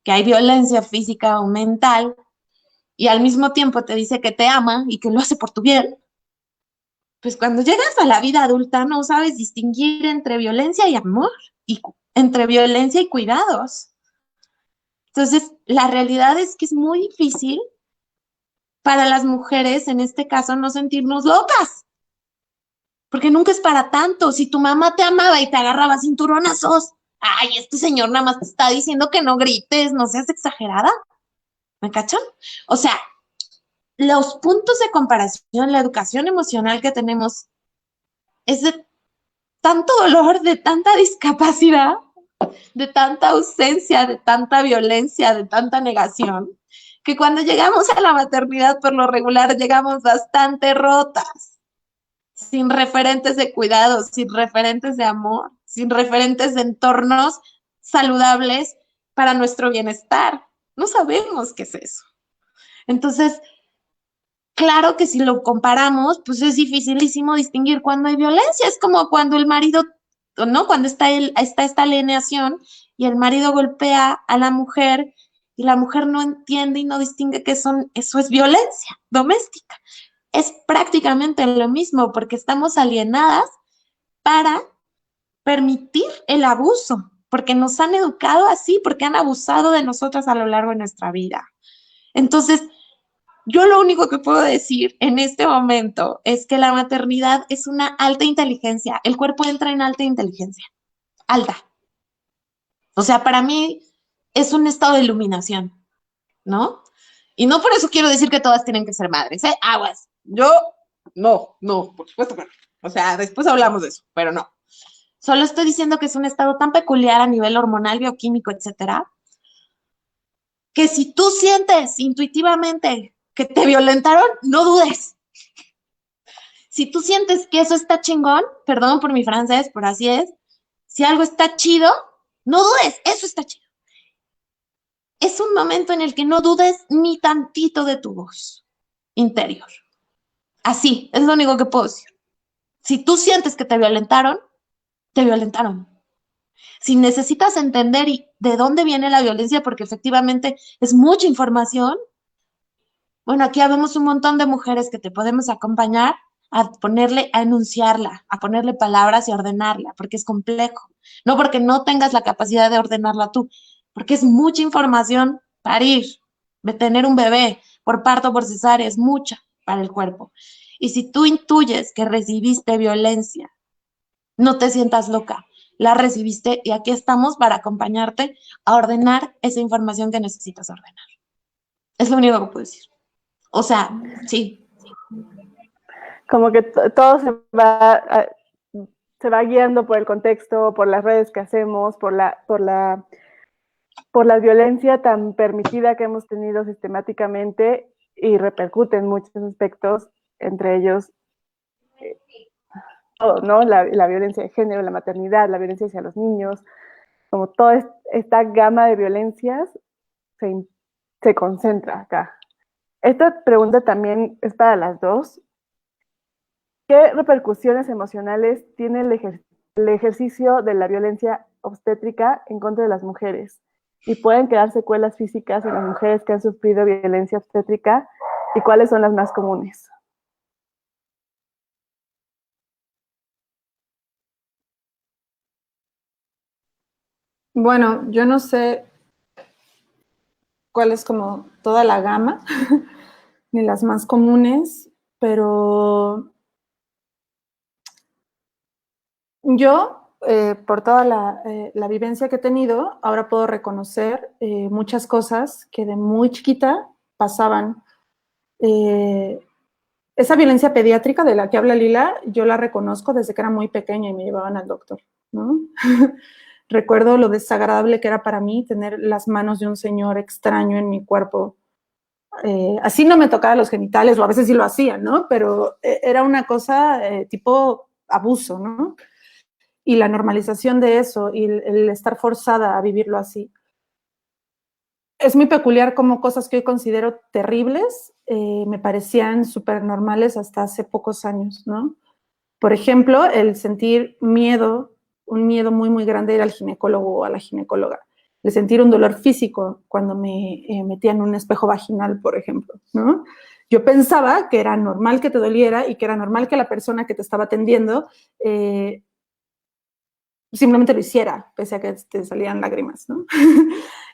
que hay violencia física o mental, y al mismo tiempo te dice que te ama y que lo hace por tu bien. Pues cuando llegas a la vida adulta no sabes distinguir entre violencia y amor, y entre violencia y cuidados. Entonces, la realidad es que es muy difícil para las mujeres, en este caso, no sentirnos locas, porque nunca es para tanto. Si tu mamá te amaba y te agarraba cinturonazos, ay, este señor nada más te está diciendo que no grites, no seas exagerada. ¿Me cachan? O sea, los puntos de comparación, la educación emocional que tenemos es de tanto dolor, de tanta discapacidad, de tanta ausencia, de tanta violencia, de tanta negación, que cuando llegamos a la maternidad por lo regular llegamos bastante rotas, sin referentes de cuidado, sin referentes de amor, sin referentes de entornos saludables para nuestro bienestar. No sabemos qué es eso. Entonces, claro que si lo comparamos, pues es dificilísimo distinguir cuando hay violencia. Es como cuando el marido, ¿no? Cuando está esta alienación y el marido golpea a la mujer y la mujer no entiende y no distingue que eso es violencia doméstica. Es prácticamente lo mismo porque estamos alienadas para permitir el abuso, porque nos han educado así, porque han abusado de nosotras a lo largo de nuestra vida. Entonces, yo lo único que puedo decir en este momento es que la maternidad es una alta inteligencia. El cuerpo entra en alta inteligencia. Alta. O sea, para mí es un estado de iluminación, ¿no? Y no por eso quiero decir que todas tienen que ser madres, ¿eh? Aguas. Yo, no, por supuesto que no. O sea, después hablamos de eso, pero no. Solo estoy diciendo que es un estado tan peculiar a nivel hormonal, bioquímico, etcétera, que si tú sientes intuitivamente que te violentaron, no dudes. Si tú sientes que eso está chingón, perdón por mi francés, pero así es, si algo está chido, no dudes, eso está chido. Es un momento en el que no dudes ni tantito de tu voz interior. Así, es lo único que puedo decir. Si tú sientes que te violentaron, te violentaron. Si necesitas entender de dónde viene la violencia, porque efectivamente es mucha información, bueno, aquí habemos un montón de mujeres que te podemos acompañar a enunciarla, a ponerle palabras y ordenarla, porque es complejo. No porque no tengas la capacidad de ordenarla tú, porque es mucha información parir, de tener un bebé, por parto, por cesárea, es mucha para el cuerpo. Y si tú intuyes que recibiste violencia, no te sientas loca, la recibiste y aquí estamos para acompañarte a ordenar esa información que necesitas ordenar. Es lo único que puedo decir. O sea, sí. Como que todo se va guiando por el contexto, por las redes que hacemos, por la violencia tan permitida que hemos tenido sistemáticamente y repercute en muchos aspectos, entre ellos todo, ¿no? La violencia de género, la maternidad, la violencia hacia los niños, como toda esta gama de violencias se concentra acá. Esta pregunta también es para las dos. ¿Qué repercusiones emocionales tiene el ejercicio de la violencia obstétrica en contra de las mujeres? ¿Y pueden quedar secuelas físicas en las mujeres que han sufrido violencia obstétrica? ¿Y cuáles son las más comunes? Bueno, yo no sé cuál es como toda la gama, ni las más comunes, pero yo, por toda la vivencia que he tenido, ahora puedo reconocer muchas cosas que de muy chiquita pasaban. Esa violencia pediátrica de la que habla Lila, yo la reconozco desde que era muy pequeña y me llevaban al doctor, ¿no? recuerdo lo desagradable que era para mí tener las manos de un señor extraño en mi cuerpo. Así no me tocaba los genitales, o a veces sí lo hacía, ¿no? Pero era una cosa tipo abuso, ¿no? Y la normalización de eso y el estar forzada a vivirlo así. Es muy peculiar como cosas que hoy considero terribles me parecían súper normales hasta hace pocos años, ¿no? Por ejemplo, el sentir miedo, un miedo muy, muy grande ir al ginecólogo o a la ginecóloga. El sentir un dolor físico cuando me metía en un espejo vaginal, por ejemplo, ¿no? Yo pensaba que era normal que te doliera y que era normal que la persona que te estaba atendiendo simplemente lo hiciera, pese a que te salían lágrimas, ¿no?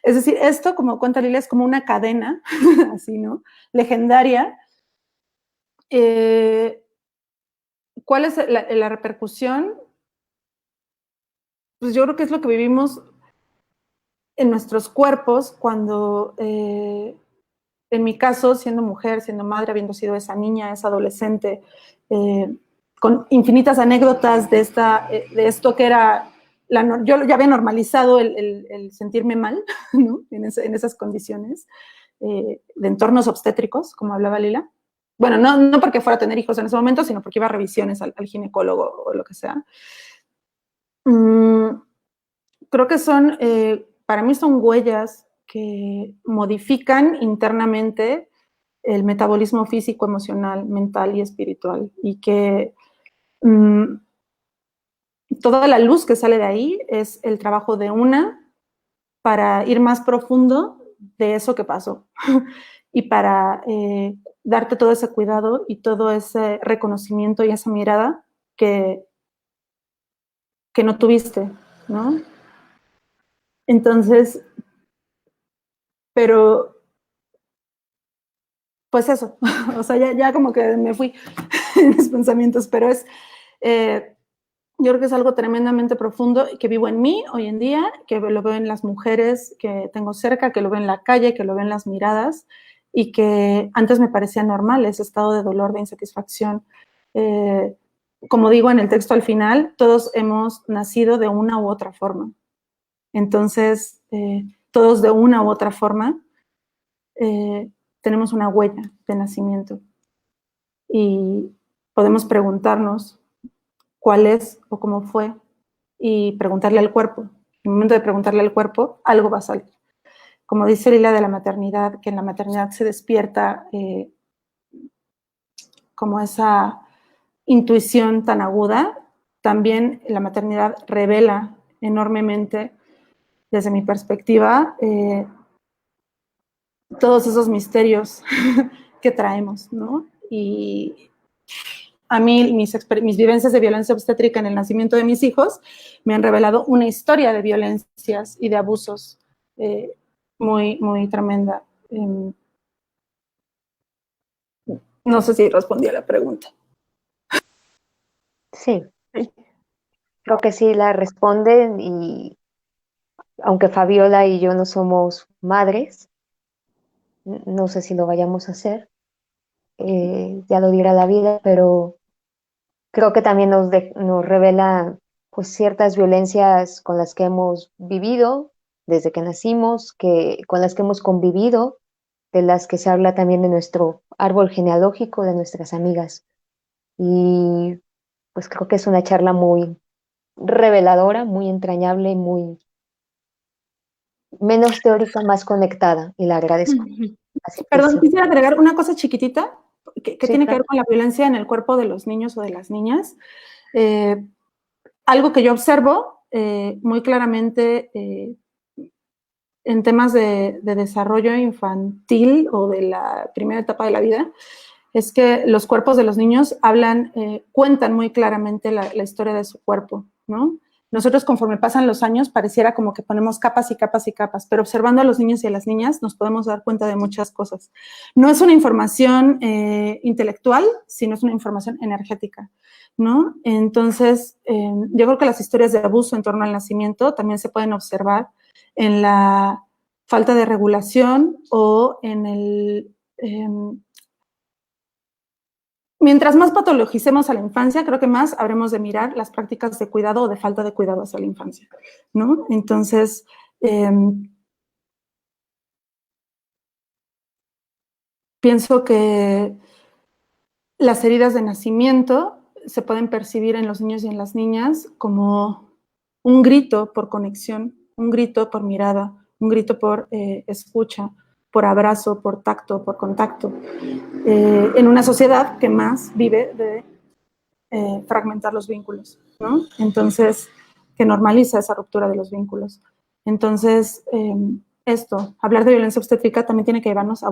Es decir, esto, como cuenta Lilia, es como una cadena, así, ¿no? Legendaria. ¿Cuál es la repercusión? Pues yo creo que es lo que vivimos en nuestros cuerpos cuando, en mi caso, siendo mujer, siendo madre, habiendo sido esa niña, esa adolescente, con infinitas anécdotas de esto que era, yo ya había normalizado el sentirme mal, ¿no? en esas condiciones, de entornos obstétricos, como hablaba Lila. Bueno, no porque fuera a tener hijos en ese momento, sino porque iba a revisiones al ginecólogo o lo que sea. Creo que para mí son huellas que modifican internamente el metabolismo físico, emocional, mental y espiritual, y que toda la luz que sale de ahí es el trabajo de una para ir más profundo de eso que pasó y para darte todo ese cuidado y todo ese reconocimiento y esa mirada que no tuviste, ¿no? Entonces, pero pues eso, o sea, ya como que me fui en mis pensamientos, pero yo creo que es algo tremendamente profundo que vivo en mí hoy en día, que lo veo en las mujeres que tengo cerca, que lo veo en la calle, que lo veo en las miradas, y que antes me parecía normal ese estado de dolor, de insatisfacción. Como digo en el texto al final, todos hemos nacido de una u otra forma. Entonces, todos de una u otra forma tenemos una huella de nacimiento y podemos preguntarnos cuál es o cómo fue y preguntarle al cuerpo. En el momento de preguntarle al cuerpo, algo va a salir. Como dice Lila de la maternidad, que en la maternidad se despierta como esa intuición tan aguda, también la maternidad revela enormemente, desde mi perspectiva, todos esos misterios que traemos, ¿no? Y a mí mis vivencias de violencia obstétrica en el nacimiento de mis hijos me han revelado una historia de violencias y de abusos muy, muy tremenda. No sé si respondí a la pregunta. Sí, creo que sí la responden y aunque Fabiola y yo no somos madres, no sé si lo vayamos a hacer, ya lo dirá la vida, pero creo que también nos revela pues ciertas violencias con las que hemos vivido desde que nacimos, con las que hemos convivido, de las que se habla también de nuestro árbol genealógico, de nuestras amigas. Y pues creo que es una charla muy reveladora, muy entrañable, muy menos teórica, más conectada, y la agradezco. Así que Perdón, sí, quisiera agregar una cosa chiquitita que sí, tiene que claro. ver con la violencia en el cuerpo de los niños o de las niñas. Algo que yo observo muy claramente en temas de desarrollo infantil o de la primera etapa de la vida, es que los cuerpos de los niños cuentan muy claramente la historia de su cuerpo, ¿no? Nosotros, conforme pasan los años, pareciera como que ponemos capas y capas y capas, pero observando a los niños y a las niñas nos podemos dar cuenta de muchas cosas. No es una información intelectual, sino es una información energética, ¿no? Entonces, yo creo que las historias de abuso en torno al nacimiento también se pueden observar en la falta de regulación o en mientras más patologicemos a la infancia, creo que más habremos de mirar las prácticas de cuidado o de falta de cuidado hacia la infancia, ¿no? Entonces, pienso que las heridas de nacimiento se pueden percibir en los niños y en las niñas como un grito por conexión, un grito por mirada, un grito por escucha, por abrazo, por tacto, por contacto, en una sociedad que más vive de fragmentar los vínculos, ¿no? Entonces, que normaliza esa ruptura de los vínculos. Entonces, hablar de violencia obstétrica también tiene que llevarnos a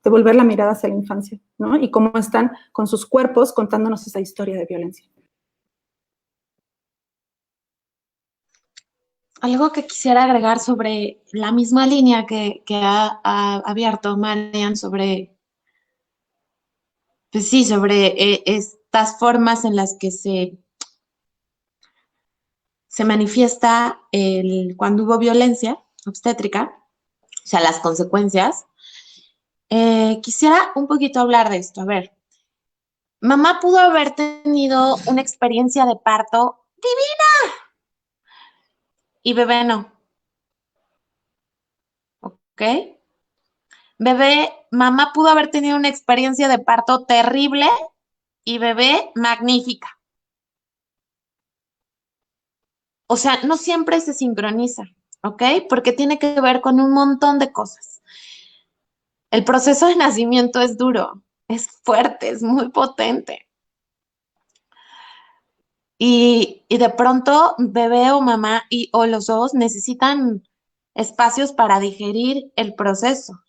devolver la mirada hacia la infancia, ¿no? Y cómo están con sus cuerpos contándonos esa historia de violencia. Algo que quisiera agregar sobre la misma línea que ha abierto Marian sobre, pues sí, sobre estas formas en las que se manifiesta cuando hubo violencia obstétrica, o sea, las consecuencias. Quisiera un poquito hablar de esto. A ver, mamá pudo haber tenido una experiencia de parto divina y bebé no. ¿Ok? Mamá pudo haber tenido una experiencia de parto terrible y bebé magnífica. O sea, no siempre se sincroniza, ¿ok? Porque tiene que ver con un montón de cosas. El proceso de nacimiento es duro, es fuerte, es muy potente. Y de pronto bebé o mamá o los dos necesitan espacios para digerir el proceso.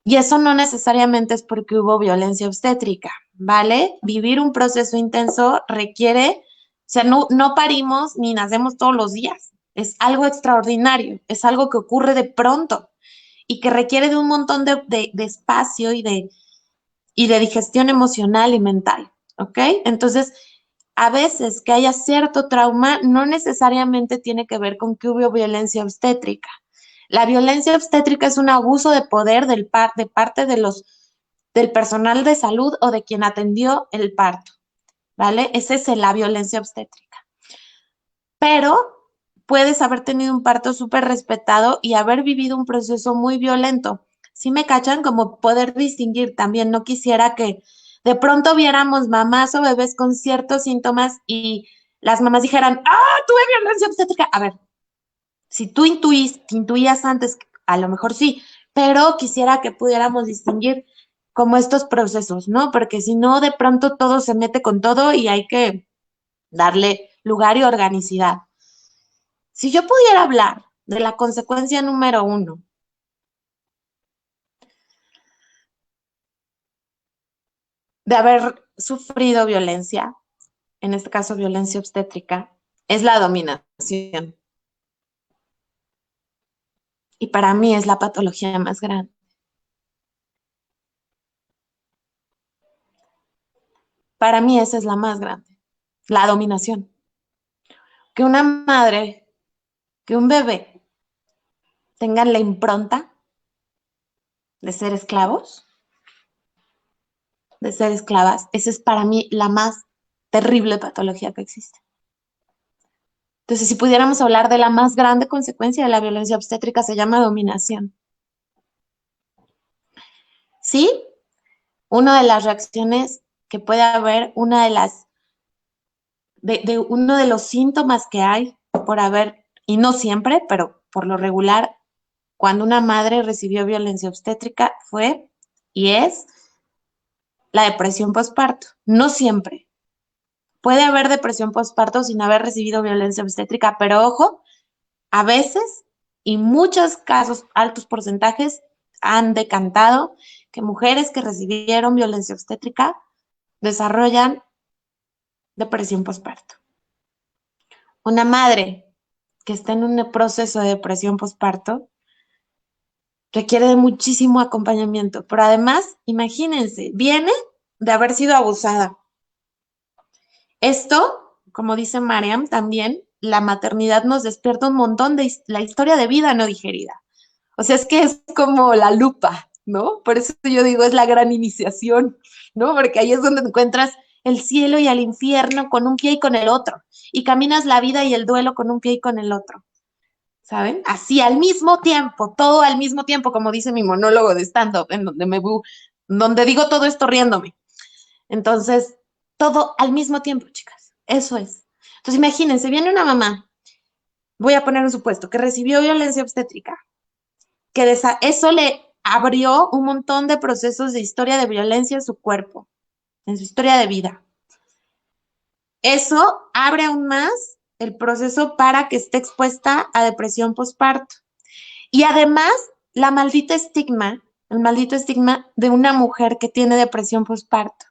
Y eso no necesariamente es porque hubo violencia obstétrica, ¿vale? Vivir un proceso intenso requiere, o sea, no parimos ni nacemos todos los días. Es algo extraordinario, es algo que ocurre de pronto y que requiere de un montón de espacio y de digestión emocional y mental, ¿ok? Entonces, a veces que haya cierto trauma no necesariamente tiene que ver con que hubo violencia obstétrica. La violencia obstétrica es un abuso de poder de parte del personal de salud o de quien atendió el parto, ¿vale? Esa es la violencia obstétrica. Pero puedes haber tenido un parto súper respetado y haber vivido un proceso muy violento. ¿Sí me cachan? Como poder distinguir también. No quisiera que de pronto viéramos mamás o bebés con ciertos síntomas y las mamás dijeran, tuve violencia obstétrica. A ver, si tú intuías antes, a lo mejor sí, pero quisiera que pudiéramos distinguir como estos procesos, ¿no? Porque si no, de pronto todo se mete con todo y hay que darle lugar y organicidad. Si yo pudiera hablar de la consecuencia número 1, de haber sufrido violencia, en este caso violencia obstétrica, es la dominación. Y para mí es la patología más grande. Para mí esa es la más grande, la dominación. Que una madre, que un bebé tengan la impronta de ser esclavos, de ser esclavas, esa es para mí la más terrible patología que existe. Entonces, si pudiéramos hablar de la más grande consecuencia de la violencia obstétrica, se llama dominación. ¿Sí? Una de las reacciones que puede haber, uno de los síntomas que hay por haber, y no siempre, pero por lo regular, cuando una madre recibió violencia obstétrica fue y es la depresión postparto. No siempre. Puede haber depresión postparto sin haber recibido violencia obstétrica, pero ojo, a veces y muchos casos, altos porcentajes, han decantado que mujeres que recibieron violencia obstétrica desarrollan depresión postparto. Una madre que está en un proceso de depresión postparto requiere de muchísimo acompañamiento, pero además, imagínense, viene de haber sido abusada. Esto, como dice Mariam, también la maternidad nos despierta un montón de la historia de vida no digerida. O sea, es que es como la lupa, ¿no? Por eso yo digo, es la gran iniciación, ¿no? Porque ahí es donde encuentras el cielo y el infierno con un pie y con el otro, y caminas la vida y el duelo con un pie y con el otro, ¿saben? Así al mismo tiempo, todo al mismo tiempo, como dice mi monólogo de stand-up, en donde donde digo todo esto riéndome. Entonces, todo al mismo tiempo, chicas, eso es. Entonces, imagínense, viene una mamá, voy a poner un supuesto, que recibió violencia obstétrica, que eso le abrió un montón de procesos de historia de violencia en su cuerpo, en su historia de vida. Eso abre aún más el proceso para que esté expuesta a depresión postparto. Y además, el maldito estigma de una mujer que tiene depresión postparto.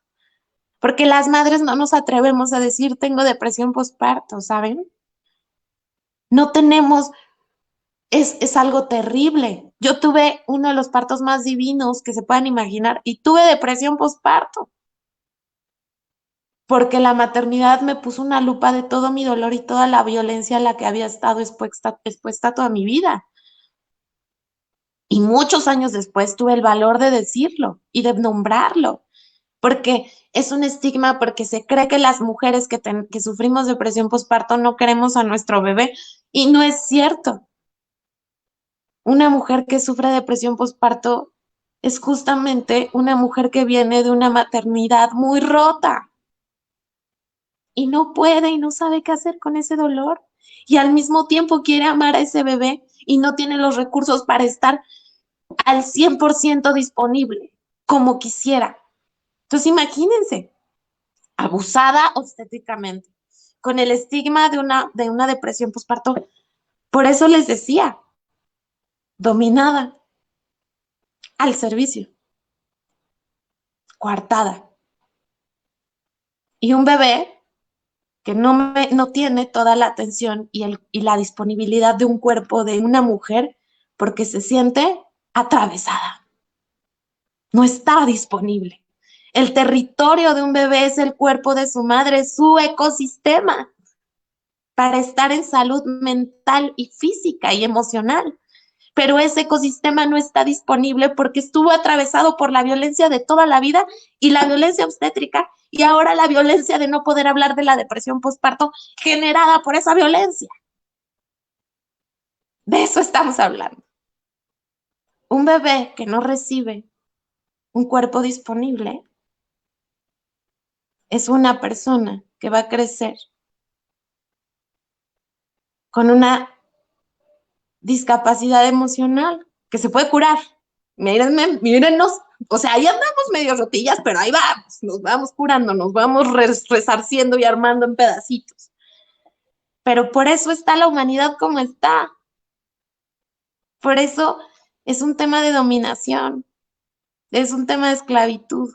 Porque las madres no nos atrevemos a decir tengo depresión postparto, ¿saben? No tenemos, es algo terrible. Yo tuve uno de los partos más divinos que se puedan imaginar y tuve depresión postparto. Porque la maternidad me puso una lupa de todo mi dolor y toda la violencia a la que había estado expuesta toda mi vida. Y muchos años después tuve el valor de decirlo y de nombrarlo, porque es un estigma, porque se cree que las mujeres que sufrimos depresión postparto no queremos a nuestro bebé, y no es cierto. Una mujer que sufre depresión postparto es justamente una mujer que viene de una maternidad muy rota y no puede y no sabe qué hacer con ese dolor, y al mismo tiempo quiere amar a ese bebé y no tiene los recursos para estar al 100% disponible, como quisiera. Entonces, imagínense, abusada obstétricamente, con el estigma de una depresión postparto. Por eso les decía, dominada, al servicio, coartada. Y un bebé que no tiene toda la atención y la disponibilidad de un cuerpo de una mujer porque se siente atravesada. No está disponible. El territorio de un bebé es el cuerpo de su madre, su ecosistema, para estar en salud mental y física y emocional. Pero ese ecosistema no está disponible porque estuvo atravesado por la violencia de toda la vida y la violencia obstétrica, y ahora la violencia de no poder hablar de la depresión postparto generada por esa violencia. De eso estamos hablando. Un bebé que no recibe un cuerpo disponible es una persona que va a crecer con una discapacidad emocional que se puede curar. Mírennos, o sea, ahí andamos medio rotillas, pero ahí vamos, nos vamos curando, nos vamos resarciendo y armando en pedacitos. Pero por eso está la humanidad como está. Por eso es un tema de dominación, es un tema de esclavitud,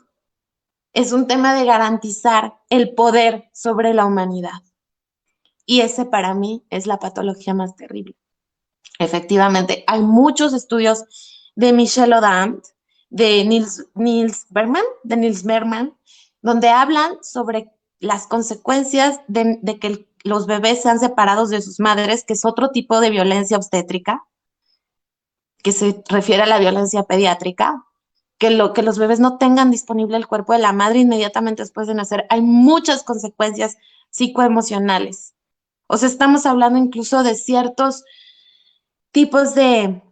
es un tema de garantizar el poder sobre la humanidad. Y ese para mí es la patología más terrible. Efectivamente, hay muchos estudios de Michelle Odant, de Nils Bergman, donde hablan sobre las consecuencias de que los bebés sean separados de sus madres, que es otro tipo de violencia obstétrica, que se refiere a la violencia pediátrica, que los bebés no tengan disponible el cuerpo de la madre inmediatamente después de nacer. Hay muchas consecuencias psicoemocionales. O sea, estamos hablando incluso de ciertos tipos de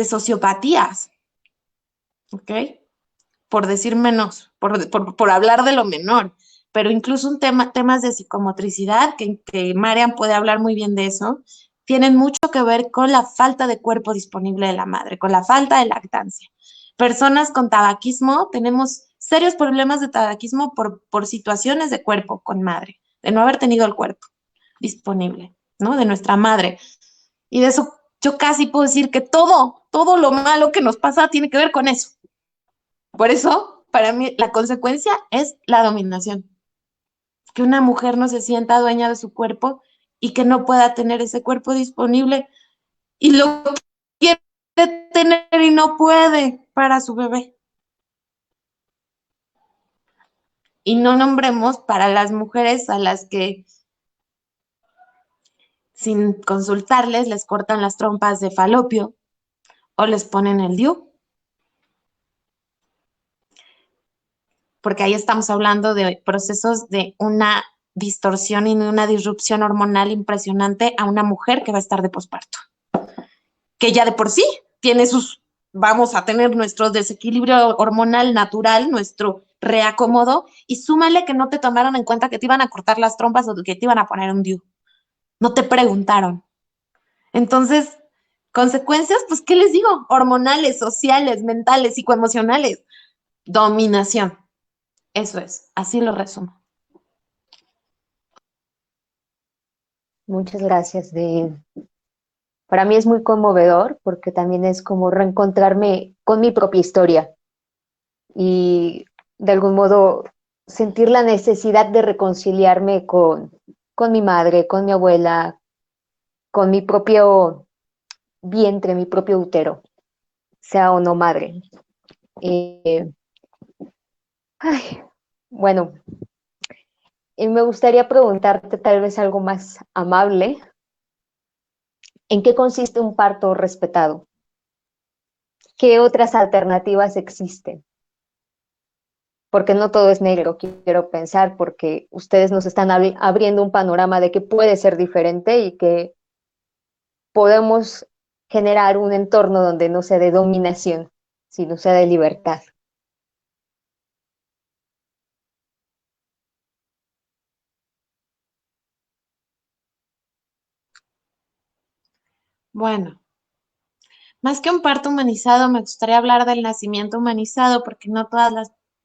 sociopatías, ¿ok? Por decir menos, por hablar de lo menor, pero incluso temas de psicomotricidad, que Marian puede hablar muy bien de eso, tienen mucho que ver con la falta de cuerpo disponible de la madre, con la falta de lactancia. Personas con tabaquismo, tenemos serios problemas de tabaquismo por situaciones de cuerpo con madre, de no haber tenido el cuerpo disponible, ¿no? De nuestra madre. Y de eso yo casi puedo decir que todo lo malo que nos pasa tiene que ver con eso. Por eso, para mí, la consecuencia es la dominación. Que una mujer no se sienta dueña de su cuerpo y que no pueda tener ese cuerpo disponible y lo quiere tener y no puede para su bebé. Y no nombremos para las mujeres a las que sin consultarles les cortan las trompas de falopio o les ponen el DIU. porque ahí estamos hablando de procesos de una distorsión y de una disrupción hormonal impresionante a una mujer que va a estar de posparto, que ya de por sí tiene vamos a tener nuestro desequilibrio hormonal natural, nuestro reacomodo, y súmale que no te tomaron en cuenta que te iban a cortar las trompas o que te iban a poner un DIU. No te preguntaron. Entonces, consecuencias, pues, ¿qué les digo? Hormonales, sociales, mentales, psicoemocionales. Dominación. Eso es, así lo resumo. Muchas gracias. Para mí es muy conmovedor porque también es como reencontrarme con mi propia historia y de algún modo sentir la necesidad de reconciliarme con mi madre, con mi abuela, con mi propio vientre, mi propio útero, sea o no madre. Eh, ay, bueno, y me gustaría preguntarte tal vez algo más amable. ¿En qué consiste un parto respetado? ¿Qué otras alternativas existen? Porque no todo es negro, quiero pensar, porque ustedes nos están abriendo un panorama de que puede ser diferente y que podemos generar un entorno donde no sea de dominación, sino sea de libertad. Bueno, más que un parto humanizado, me gustaría hablar del nacimiento humanizado, porque no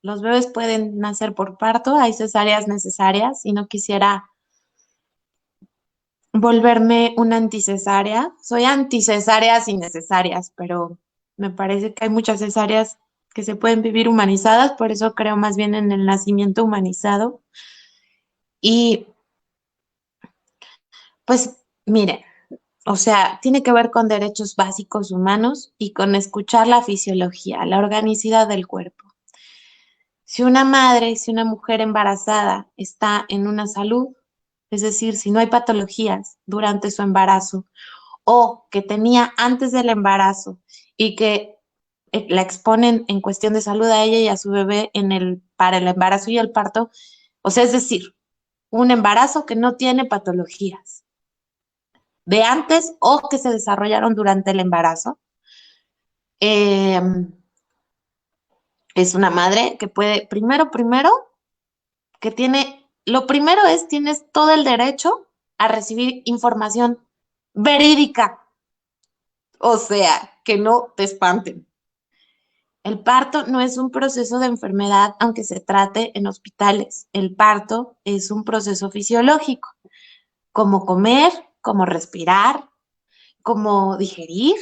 los bebés pueden nacer por parto, hay cesáreas necesarias y no quisiera volverme una anticesárea. Soy anticesáreas innecesarias, pero me parece que hay muchas cesáreas que se pueden vivir humanizadas, por eso creo más bien en el nacimiento humanizado. Y pues miren, o sea, tiene que ver con derechos básicos humanos y con escuchar la fisiología, la organicidad del cuerpo. Si una madre, si una mujer embarazada está en una salud, es decir, si no hay patologías durante su embarazo o que tenía antes del embarazo y que la exponen en cuestión de salud a ella y a su bebé para el embarazo y el parto, o sea, es decir, un embarazo que no tiene patologías de antes o que se desarrollaron durante el embarazo. Eh, es una madre que puede, primero, que lo primero es, tienes todo el derecho a recibir información verídica, o sea, que no te espanten. El parto no es un proceso de enfermedad, aunque se trate en hospitales. El parto es un proceso fisiológico, como comer, como respirar, como digerir,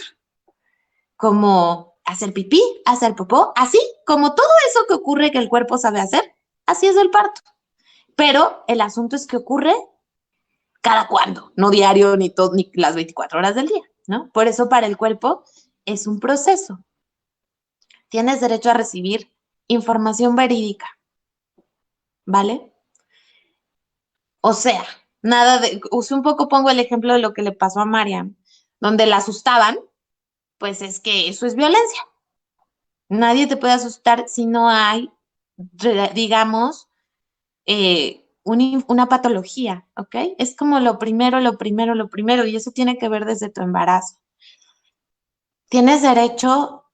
como hacer pipí, hacer popó, así como todo eso que ocurre que el cuerpo sabe hacer, así es el parto. Pero el asunto es que ocurre cada cuándo, no diario ni las 24 horas del día, ¿no? Por eso para el cuerpo es un proceso. Tienes derecho a recibir información verídica, ¿vale? O sea, un poco pongo el ejemplo de lo que le pasó a Mariam, donde la asustaban, pues es que eso es violencia. Nadie te puede asustar si no hay, digamos, una patología, ¿ok? Es como lo primero, y eso tiene que ver desde tu embarazo. Tienes derecho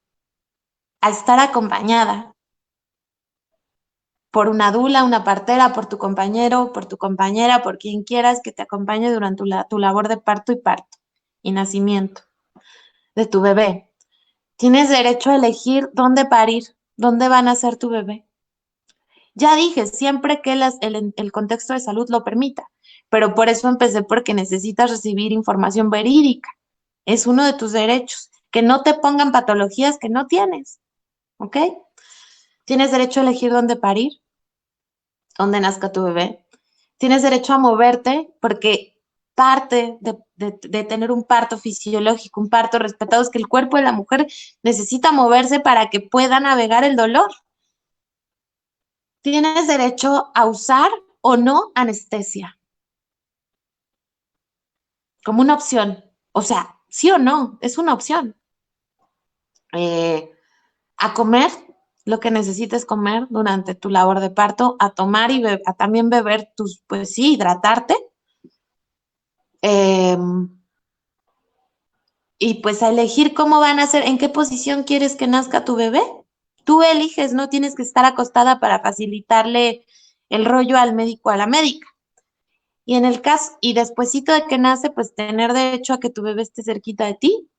a estar acompañada por una dula, una partera, por tu compañero, por tu compañera, por quien quieras que te acompañe durante tu labor de parto y nacimiento de tu bebé. Tienes derecho a elegir dónde parir, dónde va a nacer tu bebé. Ya dije, siempre que el contexto de salud lo permita, pero por eso empecé porque necesitas recibir información verídica. Es uno de tus derechos, que no te pongan patologías que no tienes, ¿ok? Tienes derecho a elegir dónde parir, dónde nazca tu bebé. Tienes derecho a moverte porque parte de tener un parto fisiológico, un parto respetado, es que el cuerpo de la mujer necesita moverse para que pueda navegar el dolor. Tienes derecho a usar o no anestesia como una opción. O sea, sí o no, es una opción. A comer lo que necesites comer durante tu labor de parto, a tomar y a también beber tus, pues sí, hidratarte. Y pues a elegir cómo van a ser, en qué posición quieres que nazca tu bebé. Tú eliges, no tienes que estar acostada para facilitarle el rollo al médico, a la médica. Y en el caso, y despuesito de que nace, pues tener derecho a que tu bebé esté cerquita de ti.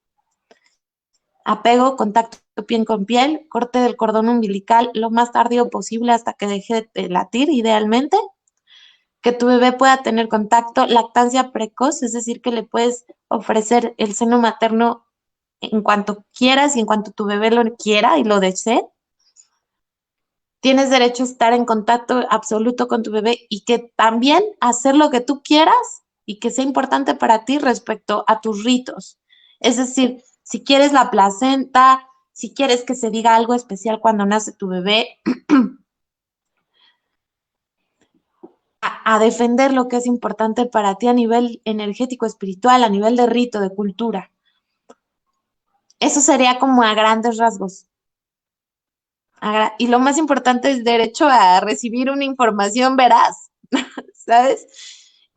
Apego, contacto piel con piel, corte del cordón umbilical lo más tardío posible hasta que deje de latir, idealmente. Que tu bebé pueda tener contacto, lactancia precoz, es decir, que le puedes ofrecer el seno materno en cuanto quieras y en cuanto tu bebé lo quiera y lo desee. Tienes derecho a estar en contacto absoluto con tu bebé y que también hacer lo que tú quieras y que sea importante para ti respecto a tus ritos. Es decir, si quieres la placenta, si quieres que se diga algo especial cuando nace tu bebé, a defender lo que es importante para ti a nivel energético, espiritual, a nivel de rito, de cultura. Eso sería como a grandes rasgos. Y lo más importante es derecho a recibir una información veraz, ¿sabes?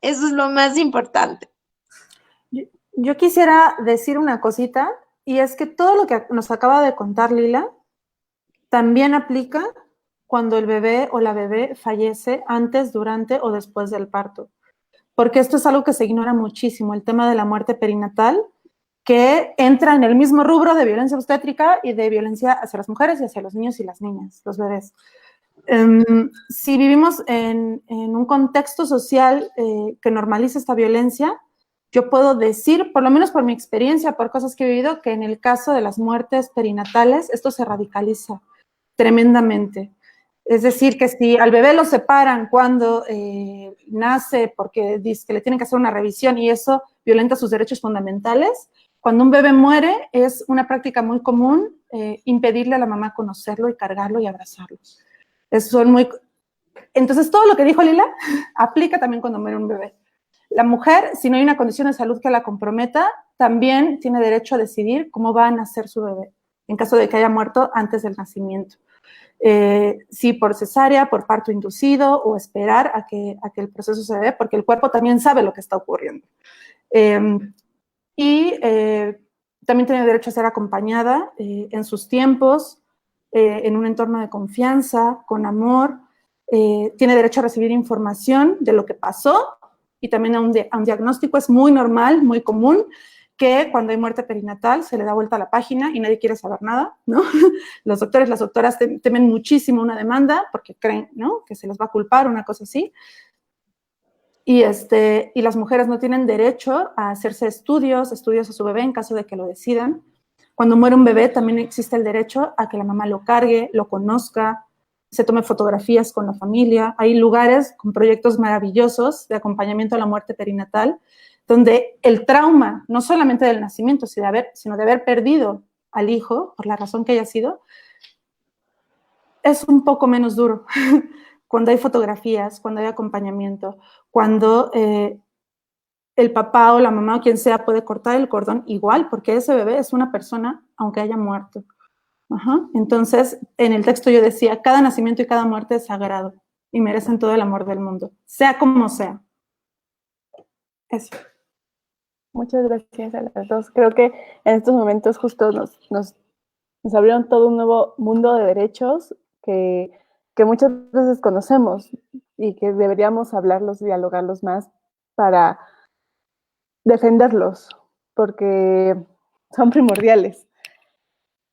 Eso es lo más importante. Yo quisiera decir una cosita, y es que todo lo que nos acaba de contar Lila también aplica cuando el bebé o la bebé fallece antes, durante o después del parto. Porque esto es algo que se ignora muchísimo, el tema de la muerte perinatal, que entra en el mismo rubro de violencia obstétrica y de violencia hacia las mujeres y hacia los niños y las niñas, los bebés. Si vivimos en un contexto social que normaliza esta violencia, yo puedo decir, por lo menos por mi experiencia, por cosas que he vivido, que en el caso de las muertes perinatales, esto se radicaliza tremendamente. Es decir, que si al bebé lo separan cuando nace porque dice que le tienen que hacer una revisión y eso violenta sus derechos fundamentales, cuando un bebé muere es una práctica muy común impedirle a la mamá conocerlo y cargarlo y abrazarlo. Son muy... Entonces, todo lo que dijo Lila aplica también cuando muere un bebé. La mujer, si no hay una condición de salud que la comprometa, también tiene derecho a decidir cómo va a nacer su bebé, en caso de que haya muerto antes del nacimiento. Si por cesárea, por parto inducido o esperar a que el proceso se dé, porque el cuerpo también sabe lo que está ocurriendo. También tiene derecho a ser acompañada en sus tiempos, en un entorno de confianza, con amor. Tiene derecho a recibir información de lo que pasó y también a un diagnóstico. Es muy normal, muy común que cuando hay muerte perinatal se le da vuelta a la página y nadie quiere saber nada, ¿no? Los doctores, las doctoras temen muchísimo una demanda porque creen, ¿no?, que se les va a culpar, una cosa así. Y las mujeres no tienen derecho a hacerse estudios a su bebé en caso de que lo decidan. Cuando muere un bebé también existe el derecho a que la mamá lo cargue, lo conozca, se tome fotografías con la familia. Hay lugares con proyectos maravillosos de acompañamiento a la muerte perinatal, donde el trauma, no solamente del nacimiento, sino de haber perdido al hijo, por la razón que haya sido, es un poco menos duro. Cuando hay fotografías, cuando hay acompañamiento, cuando el papá o la mamá o quien sea puede cortar el cordón igual, porque ese bebé es una persona, aunque haya muerto. Ajá. Entonces, en el texto yo decía, cada nacimiento y cada muerte es sagrado y merecen todo el amor del mundo, sea como sea. Eso. Muchas gracias a las dos. Creo que en estos momentos justo nos abrieron todo un nuevo mundo de derechos que muchas veces conocemos y que deberíamos hablarlos, dialogarlos más para defenderlos, porque son primordiales.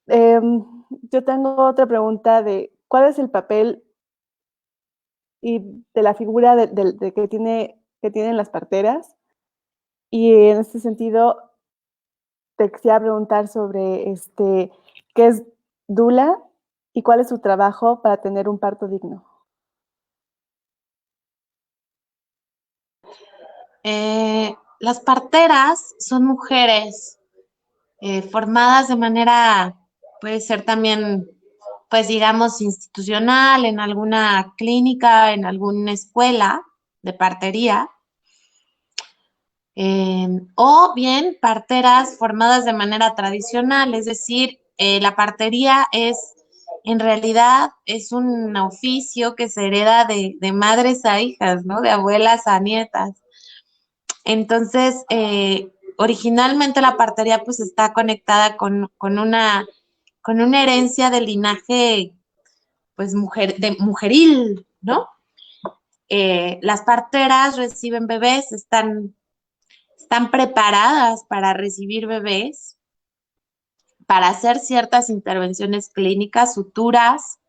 Yo tengo otra pregunta de ¿cuál es el papel y de la figura de que tienen las parteras? Y en este sentido, te quisiera preguntar sobre qué es dula y cuál es su trabajo para tener un parto digno. Las parteras son mujeres formadas de manera, puede ser también, pues digamos, institucional, en alguna clínica, en alguna escuela de partería, o bien parteras formadas de manera tradicional, es decir, la partería es en realidad es un oficio que se hereda de madres a hijas, ¿no? De abuelas a nietas. Entonces, originalmente la partería pues está conectada con una herencia de linaje pues mujeril, ¿no? Las parteras reciben bebés, están preparadas para recibir bebés, para hacer ciertas intervenciones clínicas, suturas,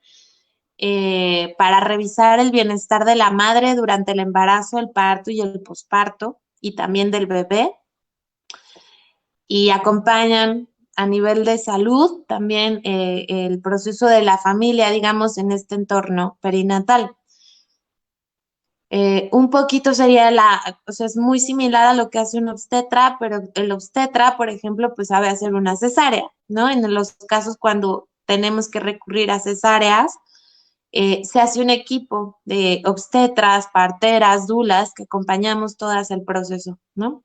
para revisar el bienestar de la madre durante el embarazo, el parto y el posparto, y también del bebé, y acompañan a nivel de salud también el proceso de la familia, digamos, en este entorno perinatal. Un poquito sería o sea, es muy similar a lo que hace un obstetra, pero el obstetra, por ejemplo, pues sabe hacer una cesárea, ¿no? En los casos cuando tenemos que recurrir a cesáreas, se hace un equipo de obstetras, parteras, dulas, que acompañamos todas el proceso, ¿no?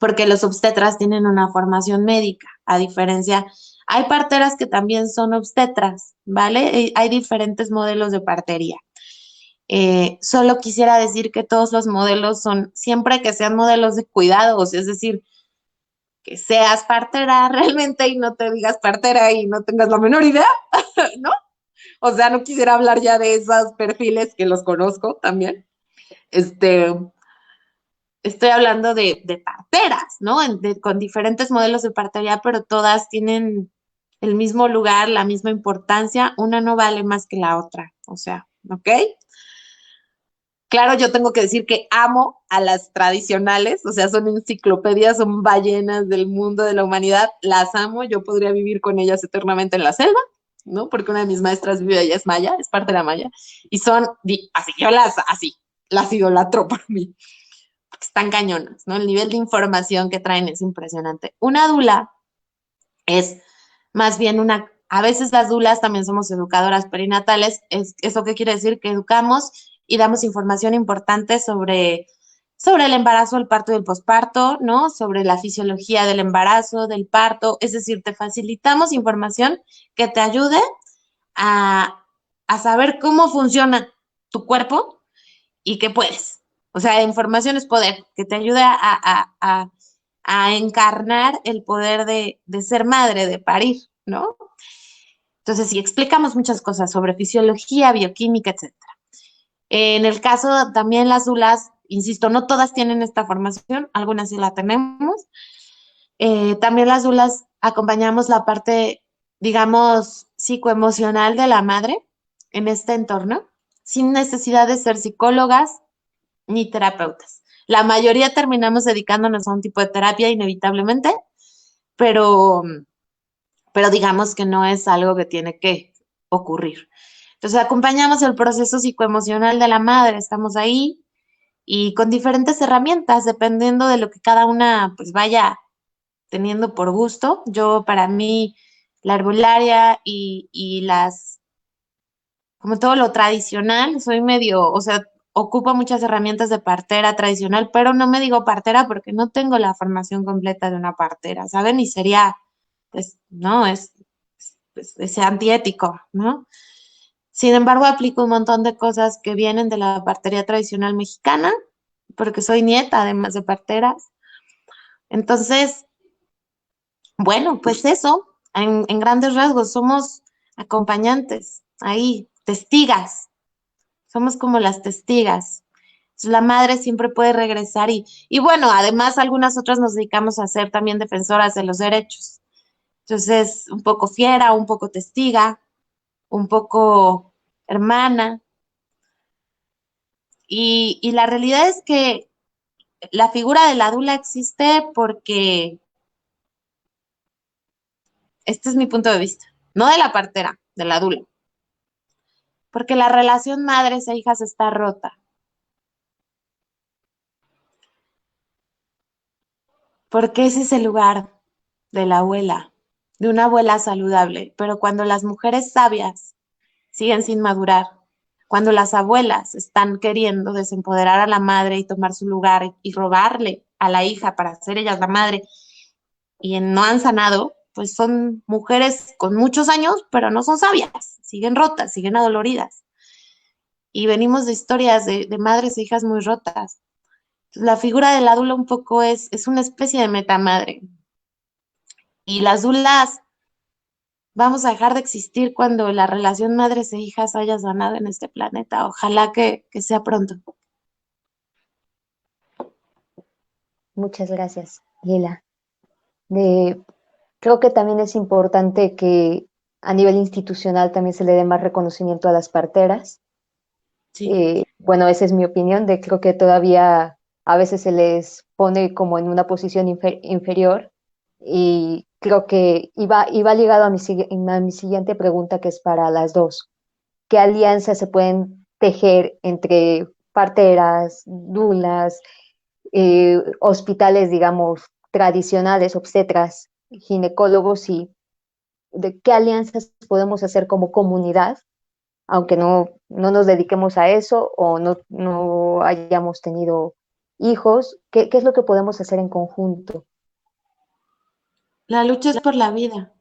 Porque los obstetras tienen una formación médica, a diferencia, hay parteras que también son obstetras, ¿vale? Hay diferentes modelos de partería. Solo quisiera decir que todos los modelos son, siempre que sean modelos de cuidados, es decir, que seas partera realmente y no te digas partera y no tengas la menor idea, ¿no? O sea, no quisiera hablar ya de esos perfiles que los conozco también. Estoy hablando de parteras, ¿no? Con diferentes modelos de partería, pero todas tienen el mismo lugar, la misma importancia. Una no vale más que la otra, o sea, ¿ok? Claro, yo tengo que decir que amo a las tradicionales, o sea, son enciclopedias, son ballenas del mundo de la humanidad, las amo, yo podría vivir con ellas eternamente en la selva, ¿no? Porque una de mis maestras vive allá, es maya, es parte de la maya, y son así, yo las idolatro por mí, porque están cañonas, ¿no? El nivel de información que traen es impresionante. Una dula es más bien a veces las dulas también somos educadoras perinatales, ¿eso qué quiere decir? Que educamos y damos información importante sobre el embarazo, el parto y el posparto, ¿no? Sobre la fisiología del embarazo, del parto, es decir, te facilitamos información que te ayude a saber cómo funciona tu cuerpo y qué puedes. O sea, información es poder, que te ayude a encarnar el poder de ser madre, de parir, ¿no? Entonces, sí, explicamos muchas cosas sobre fisiología, bioquímica, etc. En el caso también las dulas, insisto, no todas tienen esta formación, algunas sí la tenemos. También las dulas acompañamos la parte, digamos, psicoemocional de la madre en este entorno, sin necesidad de ser psicólogas ni terapeutas. La mayoría terminamos dedicándonos a un tipo de terapia inevitablemente, pero digamos que no es algo que tiene que ocurrir. Entonces acompañamos el proceso psicoemocional de la madre, estamos ahí y con diferentes herramientas, dependiendo de lo que cada una pues vaya teniendo por gusto. Yo para mí la herbolaria y como todo lo tradicional, soy medio, o sea, ocupo muchas herramientas de partera tradicional, pero no me digo partera porque no tengo la formación completa de una partera, ¿saben? Y sería, pues, no, es antiético, ¿no? Sin embargo, aplico un montón de cosas que vienen de la partería tradicional mexicana, porque soy nieta, además de parteras. Entonces, bueno, pues eso, en grandes rasgos, somos acompañantes, ahí, testigas, somos como las testigas. La madre siempre puede regresar y bueno, además algunas otras nos dedicamos a ser también defensoras de los derechos. Entonces, un poco fiera, un poco testiga, un poco hermana. Y la realidad es que la figura de la dula existe porque, este es mi punto de vista, no de la partera, de la dula, porque la relación madres e hijas está rota. Porque ese es el lugar de la abuela, de una abuela saludable. Pero cuando las mujeres sabias siguen sin madurar, cuando las abuelas están queriendo desempoderar a la madre y tomar su lugar y robarle a la hija para ser ellas la madre y no han sanado, pues son mujeres con muchos años, pero no son sabias, siguen rotas, siguen adoloridas. Y venimos de historias de madres e hijas muy rotas. Entonces, la figura de la dula un poco es una especie de metamadre. Y las dulas vamos a dejar de existir cuando la relación madres e hijas haya sanado en este planeta. Ojalá que sea pronto. Muchas gracias, Lila. De- Creo que también es importante que a nivel institucional también se le dé más reconocimiento a las parteras. Sí. Bueno, esa es mi opinión, de creo que todavía a veces se les pone como en una posición inferior y creo que iba ligado a a mi siguiente pregunta, que es para las dos. ¿Qué alianzas se pueden tejer entre parteras, dulas, hospitales, digamos, tradicionales, obstetras, ginecólogos, y de qué alianzas podemos hacer como comunidad, aunque no nos dediquemos a eso o no hayamos tenido hijos? ¿Qué es lo que podemos hacer en conjunto? La lucha es por la vida.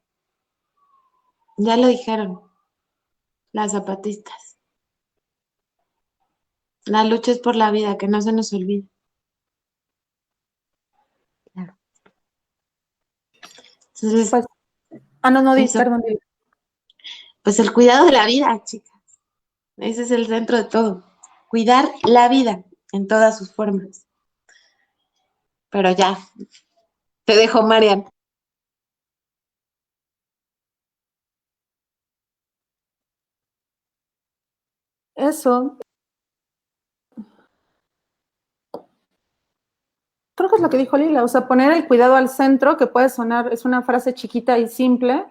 Ya lo dijeron las zapatistas. La lucha es por la vida, que no se nos olvide. Claro. Entonces, Pues, no, eso, perdón. pues el cuidado de la vida, chicas. Ese es el centro de todo. Cuidar la vida en todas sus formas. Pero ya, te dejo, Marian. Eso, creo que es lo que dijo Lila, o sea, poner el cuidado al centro, que puede sonar, es una frase chiquita y simple,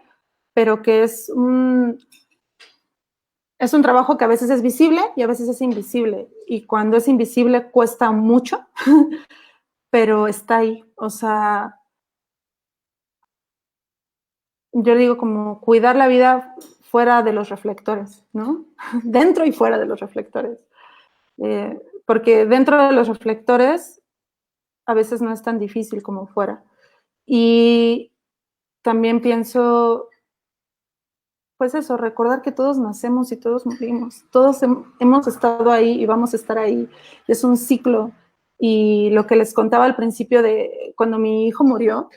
pero que es un trabajo que a veces es visible y a veces es invisible. Y cuando es invisible cuesta mucho, pero está ahí. O sea, yo digo como cuidar la vida fuera de los reflectores, ¿no? Dentro y fuera de los reflectores. Porque dentro de los reflectores a veces no es tan difícil como fuera. Y también pienso, pues eso, recordar que todos nacemos y todos morimos. Todos hemos estado ahí y vamos a estar ahí. Es un ciclo. Y lo que les contaba al principio de cuando mi hijo murió,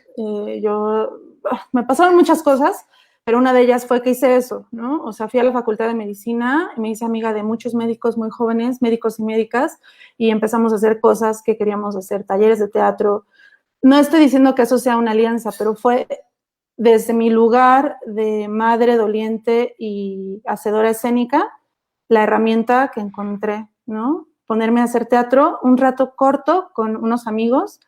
me pasaron muchas cosas, pero una de ellas fue que hice eso, ¿no? O sea, fui a la facultad de medicina, me hice amiga de muchos médicos muy jóvenes, médicos y médicas, y empezamos a hacer cosas que queríamos hacer, talleres de teatro. No estoy diciendo que eso sea una alianza, pero fue desde mi lugar de madre doliente y hacedora escénica, la herramienta que encontré, ¿no? Ponerme a hacer teatro un rato corto con unos amigos,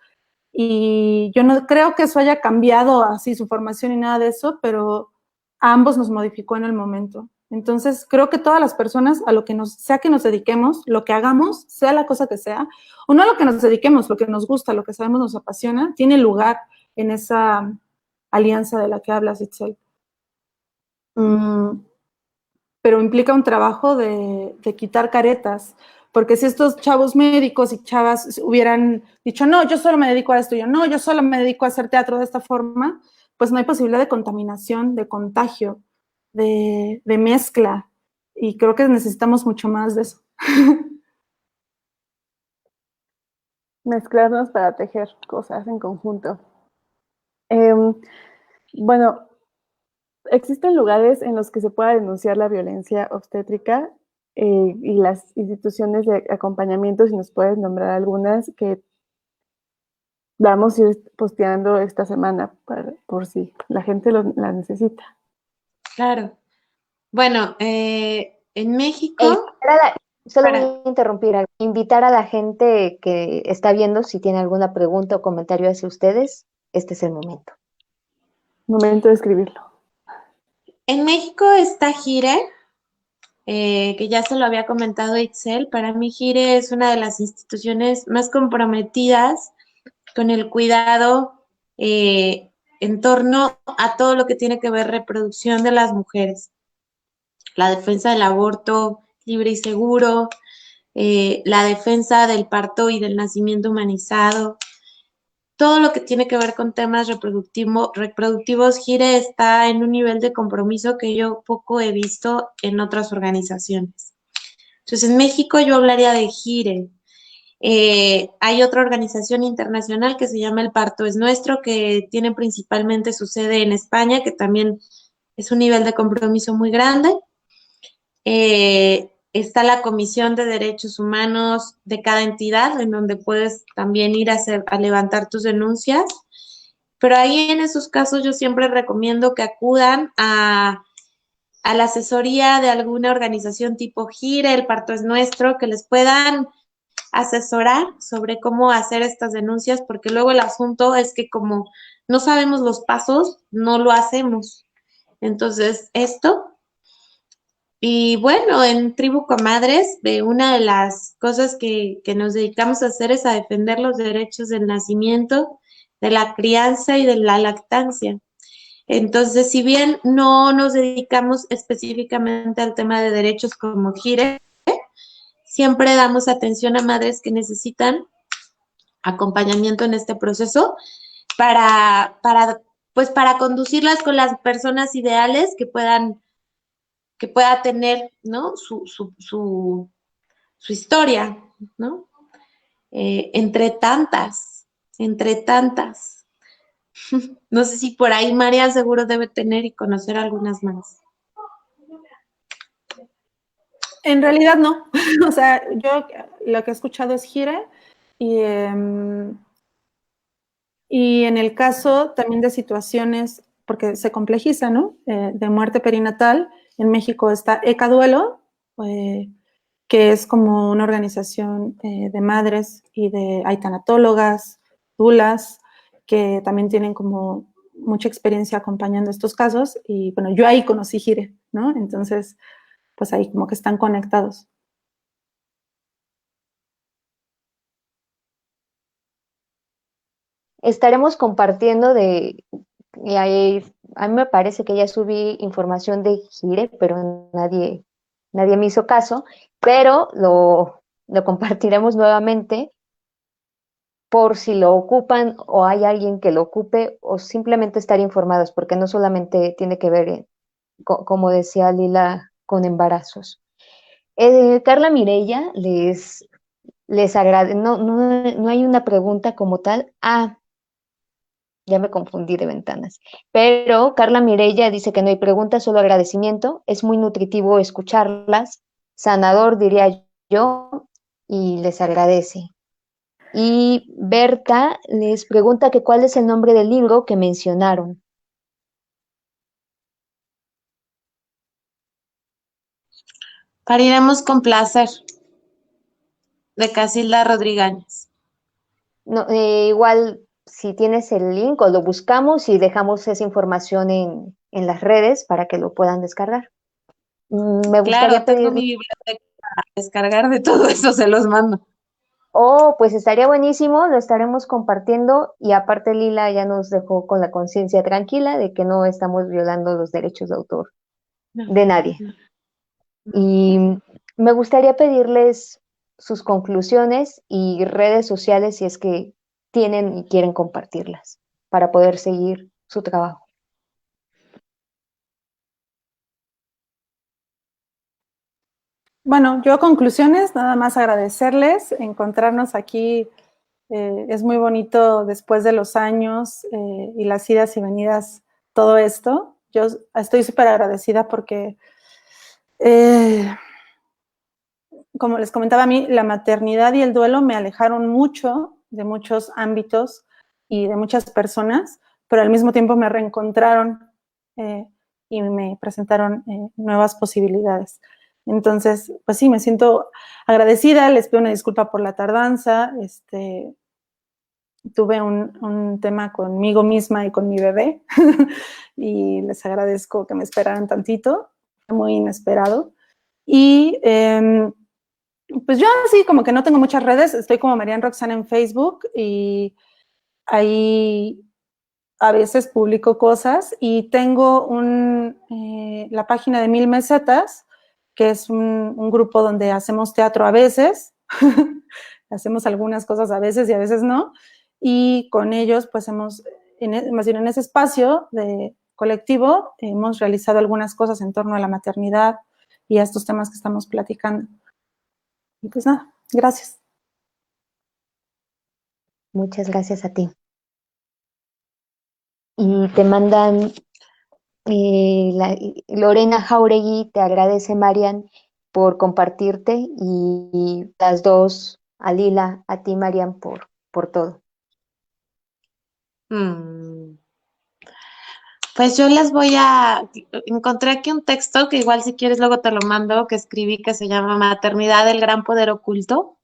y yo no creo que eso haya cambiado así su formación y nada de eso, pero a ambos nos modificó en el momento. Entonces, creo que todas las personas, a lo que sea que nos dediquemos, lo que hagamos, sea la cosa que sea, o no a lo que nos dediquemos, lo que nos gusta, lo que sabemos nos apasiona, tiene lugar en esa alianza de la que hablas, Itzel. Pero implica un trabajo de quitar caretas, porque si estos chavos médicos y chavas hubieran dicho, no, yo solo me dedico a esto, yo solo me dedico a hacer teatro de esta forma, pues no hay posibilidad de contaminación, de contagio, de mezcla, y creo que necesitamos mucho más de eso. Mezclarnos para tejer cosas en conjunto. Em, bueno, existen lugares en los que se pueda denunciar la violencia obstétrica, y las instituciones de acompañamiento, si nos puedes nombrar algunas, que vamos a ir posteando esta semana por si la gente la necesita. Claro. Bueno, en México, Solo voy para, a interrumpir, invitar a la gente que está viendo, si tiene alguna pregunta o comentario hacia ustedes, este es el momento. Momento de escribirlo. en México está Gire, que ya se lo había comentado Itzel. Para mí Gire es una de las instituciones más comprometidas con el cuidado en torno a todo lo que tiene que ver reproducción de las mujeres, la defensa del aborto libre y seguro, la defensa del parto y del nacimiento humanizado, todo lo que tiene que ver con temas reproductivos, Gire está en un nivel de compromiso que yo poco he visto en otras organizaciones. Entonces, en México yo hablaría de Gire. Hay otra organización internacional que se llama El Parto es Nuestro, que tiene principalmente su sede en España, que también es un nivel de compromiso muy grande. Está la Comisión de Derechos Humanos de cada entidad, en donde puedes también ir a levantar tus denuncias. Pero ahí en esos casos yo siempre recomiendo que acudan a la asesoría de alguna organización tipo Gire, El Parto es Nuestro, que les puedan asesorar sobre cómo hacer estas denuncias, porque luego el asunto es que como no sabemos los pasos, no lo hacemos. Entonces, esto. Y bueno, en Tribu Comadres, una de las cosas que nos dedicamos a hacer es a defender los derechos del nacimiento, de la crianza y de la lactancia. Entonces, si bien no nos dedicamos específicamente al tema de derechos como Gire, siempre damos atención a madres que necesitan acompañamiento en este proceso pues para conducirlas con las personas ideales que pueda tener, ¿no? Su historia, ¿no? Entre tantas. No sé si por ahí María seguro debe tener y conocer algunas más. En realidad no. O sea, yo lo que he escuchado es Gire y en el caso también de situaciones, porque se complejiza, ¿no? De muerte perinatal, en México está ECADuelo, que es como una organización de madres y hay tanatólogas, dulas, que también tienen como mucha experiencia acompañando estos casos. Y bueno, yo ahí conocí Gire, ¿no? Entonces, pues ahí como que están conectados. Estaremos compartiendo a mí me parece que ya subí información de Gire, pero nadie me hizo caso, pero lo compartiremos nuevamente por si lo ocupan o hay alguien que lo ocupe o simplemente estar informados, porque no solamente tiene que ver, como decía Lila, con embarazos. Carla Mireya les agradece, no hay una pregunta como tal. Ya me confundí de ventanas. Pero Carla Mireya dice que no hay preguntas, solo agradecimiento. Es muy nutritivo escucharlas, sanador, diría yo, y les agradece. Y Berta les pregunta que cuál es el nombre del libro que mencionaron. Pariremos con placer, de Casilda Rodríguez. No, igual, si tienes el link o lo buscamos y dejamos esa información en las redes para que lo puedan descargar. Me gustaría Claro, tengo pedir. mi biblioteca para descargar de todo eso, se los mando. Oh, pues estaría buenísimo, lo estaremos compartiendo y aparte Lila ya nos dejó con la conciencia tranquila de que no estamos violando los derechos de autor de nadie. Y me gustaría pedirles sus conclusiones y redes sociales si es que tienen y quieren compartirlas para poder seguir su trabajo. Bueno, yo conclusiones, nada más agradecerles, encontrarnos aquí. Es muy bonito después de los años y las idas y venidas, todo esto. Yo estoy súper agradecida porque, como les comentaba a mí, la maternidad y el duelo me alejaron mucho de muchos ámbitos y de muchas personas, pero al mismo tiempo me reencontraron y me presentaron nuevas posibilidades. Entonces, pues sí, me siento agradecida, les pido una disculpa por la tardanza, tuve un tema conmigo misma y con mi bebé y les agradezco que me esperaran tantito, fue muy inesperado. Y pues yo así como que no tengo muchas redes, estoy como Marian Roxana en Facebook y ahí a veces publico cosas y tengo la página de 1000 Mesetas, que es un grupo donde hacemos teatro a veces, hacemos algunas cosas a veces y a veces no, y con ellos pues más bien en ese espacio de colectivo hemos realizado algunas cosas en torno a la maternidad y a estos temas que estamos platicando. Y pues nada, gracias. Muchas gracias a ti. Y te mandan, Lorena Jauregui te agradece, Marian, por compartirte y las dos, a Lila, a ti, Marian, por todo. Pues encontré aquí un texto que igual si quieres luego te lo mando, que escribí, que se llama Maternidad, el gran poder oculto.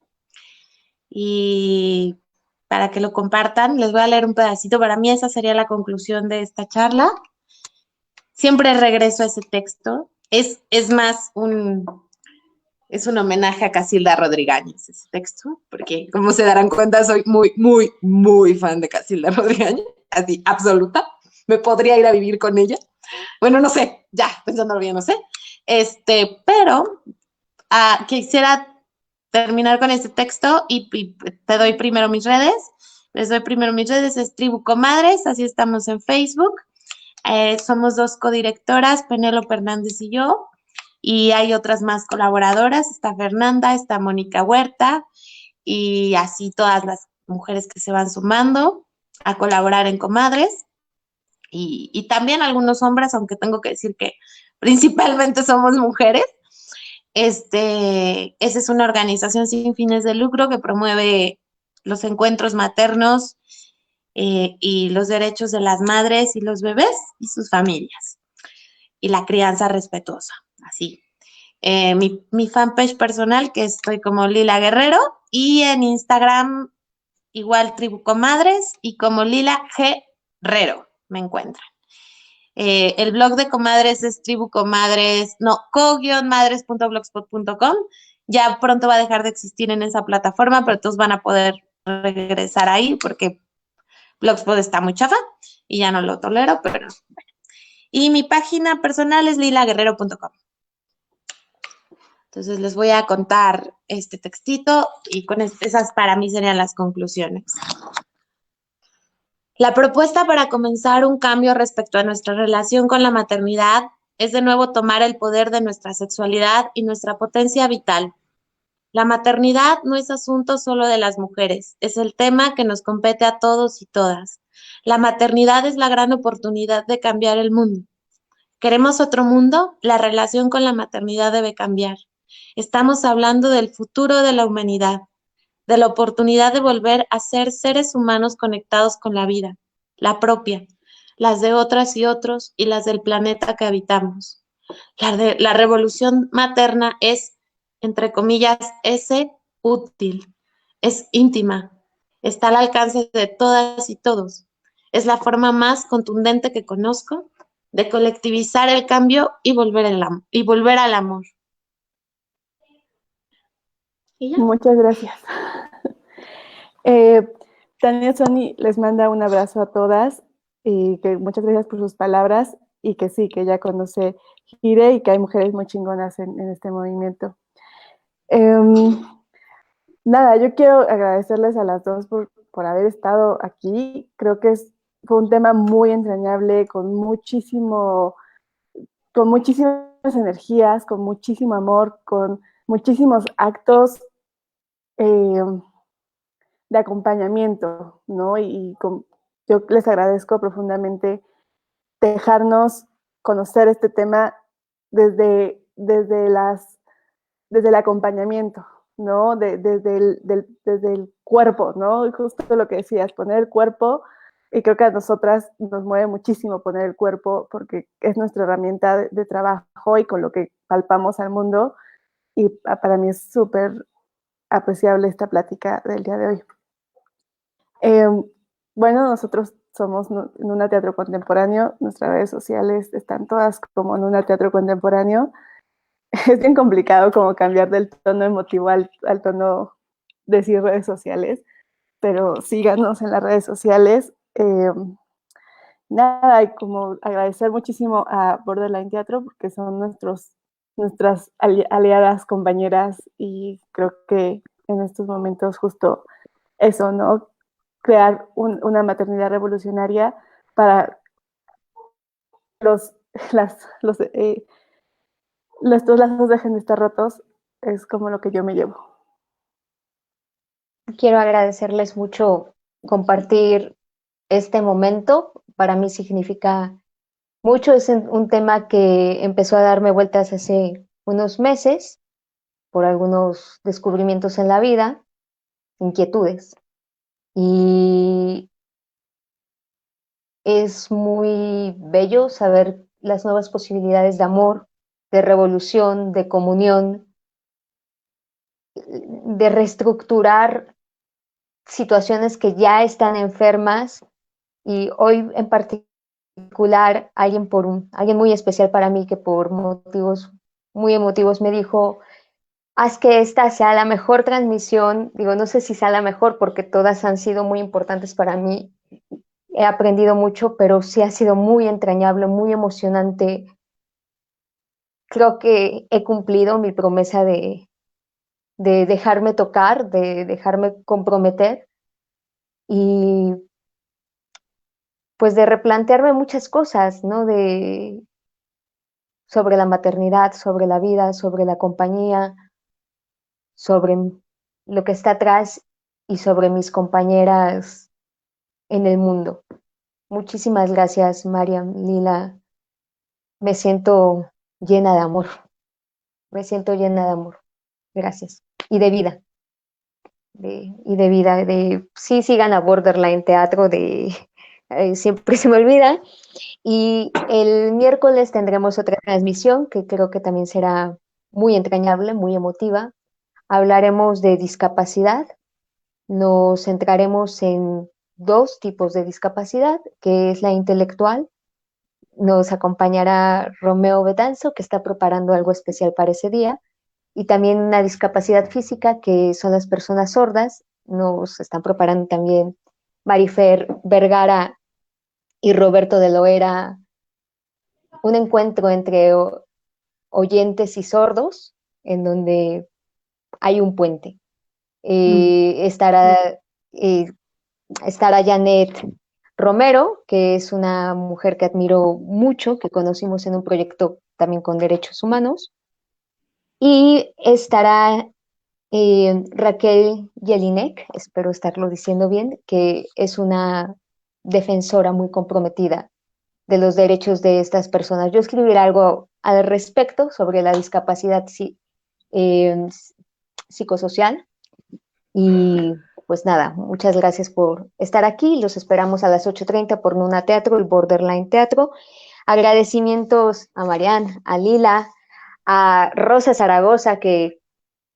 Y para que lo compartan, les voy a leer un pedacito. Para mí esa sería la conclusión de esta charla. Siempre regreso a ese texto. Es más es un homenaje a Casilda Rodríguez, ese texto, porque como se darán cuenta, soy muy, muy, muy fan de Casilda Rodríguez, así, absoluta. Me podría ir a vivir con ella. Bueno, no sé, ya, pensándolo bien, no sé. Pero quisiera terminar con este texto y te doy primero mis redes. Les doy primero mis redes, es Tribu Comadres, así estamos en Facebook. Somos dos codirectoras, Penélope Hernández y yo, y hay otras más colaboradoras, está Fernanda, está Mónica Huerta, y así todas las mujeres que se van sumando a colaborar en Comadres, y también algunos hombres, aunque tengo que decir que principalmente somos mujeres. Esa es una organización sin fines de lucro que promueve los encuentros maternos y los derechos de las madres y los bebés y sus familias y la crianza respetuosa, así. Mi fanpage personal, que estoy como Lila Guerrero, y en Instagram igual Tribu Comadres y como Lila Guerrero me encuentran. El blog de Comadres es co-madres.blogspot.com. Ya pronto va a dejar de existir en esa plataforma, pero todos van a poder regresar ahí porque Blogspot está muy chafa y ya no lo tolero, pero bueno. Y mi página personal es lilaguerrero.com. Entonces les voy a contar este textito y con esas para mí serían las conclusiones. La propuesta para comenzar un cambio respecto a nuestra relación con la maternidad es de nuevo tomar el poder de nuestra sexualidad y nuestra potencia vital. La maternidad no es asunto solo de las mujeres, es el tema que nos compete a todos y todas. La maternidad es la gran oportunidad de cambiar el mundo. ¿Queremos otro mundo? La relación con la maternidad debe cambiar. Estamos hablando del futuro de la humanidad, de la oportunidad de volver a ser seres humanos conectados con la vida, la propia, las de otras y otros y las del planeta que habitamos. La revolución materna es, entre comillas, útil, es íntima, está al alcance de todas y todos. Es la forma más contundente que conozco de colectivizar el cambio y volver al amor. ¿Y ya? Muchas gracias. Tania Sony les manda un abrazo a todas y que muchas gracias por sus palabras y que sí, que ella conoce Gire y que hay mujeres muy chingonas en este movimiento. Nada, yo quiero agradecerles a las dos por haber estado aquí. Creo que fue un tema muy entrañable, con muchísimas energías, con muchísimo amor, con muchísimos actos de acompañamiento, ¿no? Yo les agradezco profundamente dejarnos conocer este tema desde el acompañamiento, ¿no? Desde el cuerpo, ¿no? Justo lo que decías, poner el cuerpo, y creo que a nosotras nos mueve muchísimo poner el cuerpo porque es nuestra herramienta de trabajo y con lo que palpamos al mundo, y para mí es súper apreciable esta plática del día de hoy. Bueno, nosotros somos Nuna Teatro Contemporáneo, nuestras redes sociales están todas como Nuna Teatro Contemporáneo. Es bien complicado como cambiar del tono emotivo al tono decir redes sociales, pero síganos en las redes sociales. Nada, y como agradecer muchísimo a Borderline Teatro porque son nuestras aliadas, compañeras, y creo que en estos momentos justo eso, ¿no? crear una maternidad revolucionaria para estos lazos dejen de estar rotos, es como lo que yo me llevo. Quiero agradecerles mucho compartir este momento. Para mí significa mucho. Es un tema que empezó a darme vueltas hace unos meses por algunos descubrimientos en la vida, inquietudes. Y es muy bello saber las nuevas posibilidades de amor, de revolución, de comunión, de reestructurar situaciones que ya están enfermas. Y hoy en particular alguien muy especial para mí, que por motivos muy emotivos me dijo: haz que esta sea la mejor transmisión. Digo, no sé si sea la mejor, porque todas han sido muy importantes para mí. He aprendido mucho, pero sí ha sido muy entrañable, muy emocionante. Creo que he cumplido mi promesa de dejarme tocar, de dejarme comprometer y pues de replantearme muchas cosas, ¿no? Sobre la maternidad, sobre la vida, sobre la compañía, sobre lo que está atrás y sobre mis compañeras en el mundo. Muchísimas gracias, Mariam, Lila. Me siento llena de amor. Me siento llena de amor. Gracias. Y de vida. Sí, sigan a Borderline Teatro, siempre se me olvida. Y el miércoles tendremos otra transmisión que creo que también será muy entrañable, muy emotiva. Hablaremos de discapacidad. Nos centraremos en 2 tipos de discapacidad, que es la intelectual. Nos acompañará Romeo Betanzo, que está preparando algo especial para ese día, y también una discapacidad física, que son las personas sordas. Nos están preparando también Marifer Vergara y Roberto de Loera, un encuentro entre oyentes y sordos, en donde hay un puente. Estará Janet Romero, que es una mujer que admiro mucho, que conocimos en un proyecto también con derechos humanos, y estará Raquel Jelinek, espero estarlo diciendo bien, que es una defensora muy comprometida de los derechos de estas personas. Yo escribiré algo al respecto sobre la discapacidad psicosocial. Y pues nada, muchas gracias por estar aquí. Los esperamos a las 8:30 por Nuna Teatro, el Borderline Teatro. Agradecimientos a Marian, a Lila, a Rosa Zaragoza, que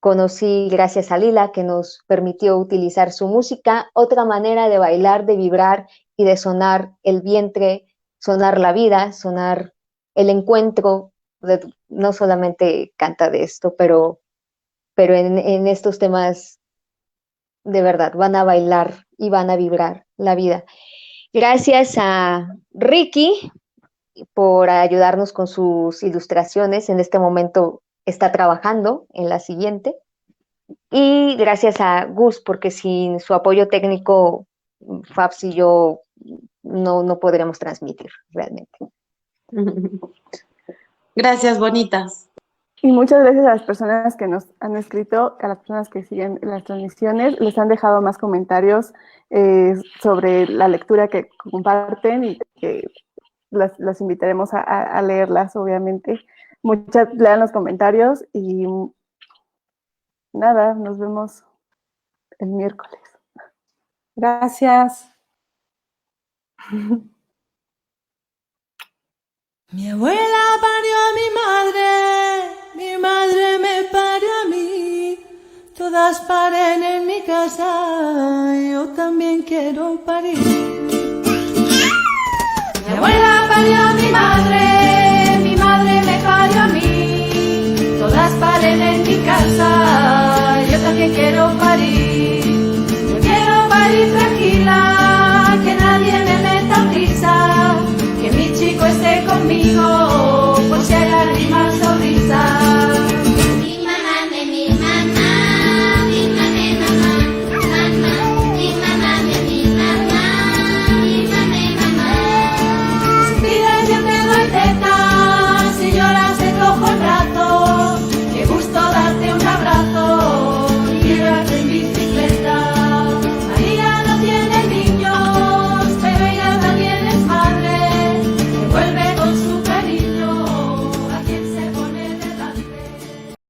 conocí gracias a Lila, que nos permitió utilizar su música, otra manera de bailar, de vibrar y de sonar el vientre, sonar la vida, sonar el encuentro. No solamente canta de esto, pero en estos temas de verdad van a bailar y van a vibrar la vida. Gracias a Ricky por ayudarnos con sus ilustraciones. En este momento está trabajando en la siguiente. Y gracias a Gus, porque sin su apoyo técnico, Fabs y yo no podríamos transmitir realmente. Gracias, bonitas. Y muchas gracias a las personas que nos han escrito, a las personas que siguen las transmisiones, les han dejado más comentarios sobre la lectura que comparten, y que las invitaremos a leerlas, obviamente. Lean los comentarios y nada, nos vemos el miércoles. Gracias. Mi abuela parió a mi madre me parió a mí. Todas paren en mi casa, yo también quiero parir. Mi abuela parió a mi madre me parió a mí. Todas paren en mi casa, yo también quiero parir. Yo quiero parir tranquila, que nadie me meta prisa, que mi chico esté conmigo.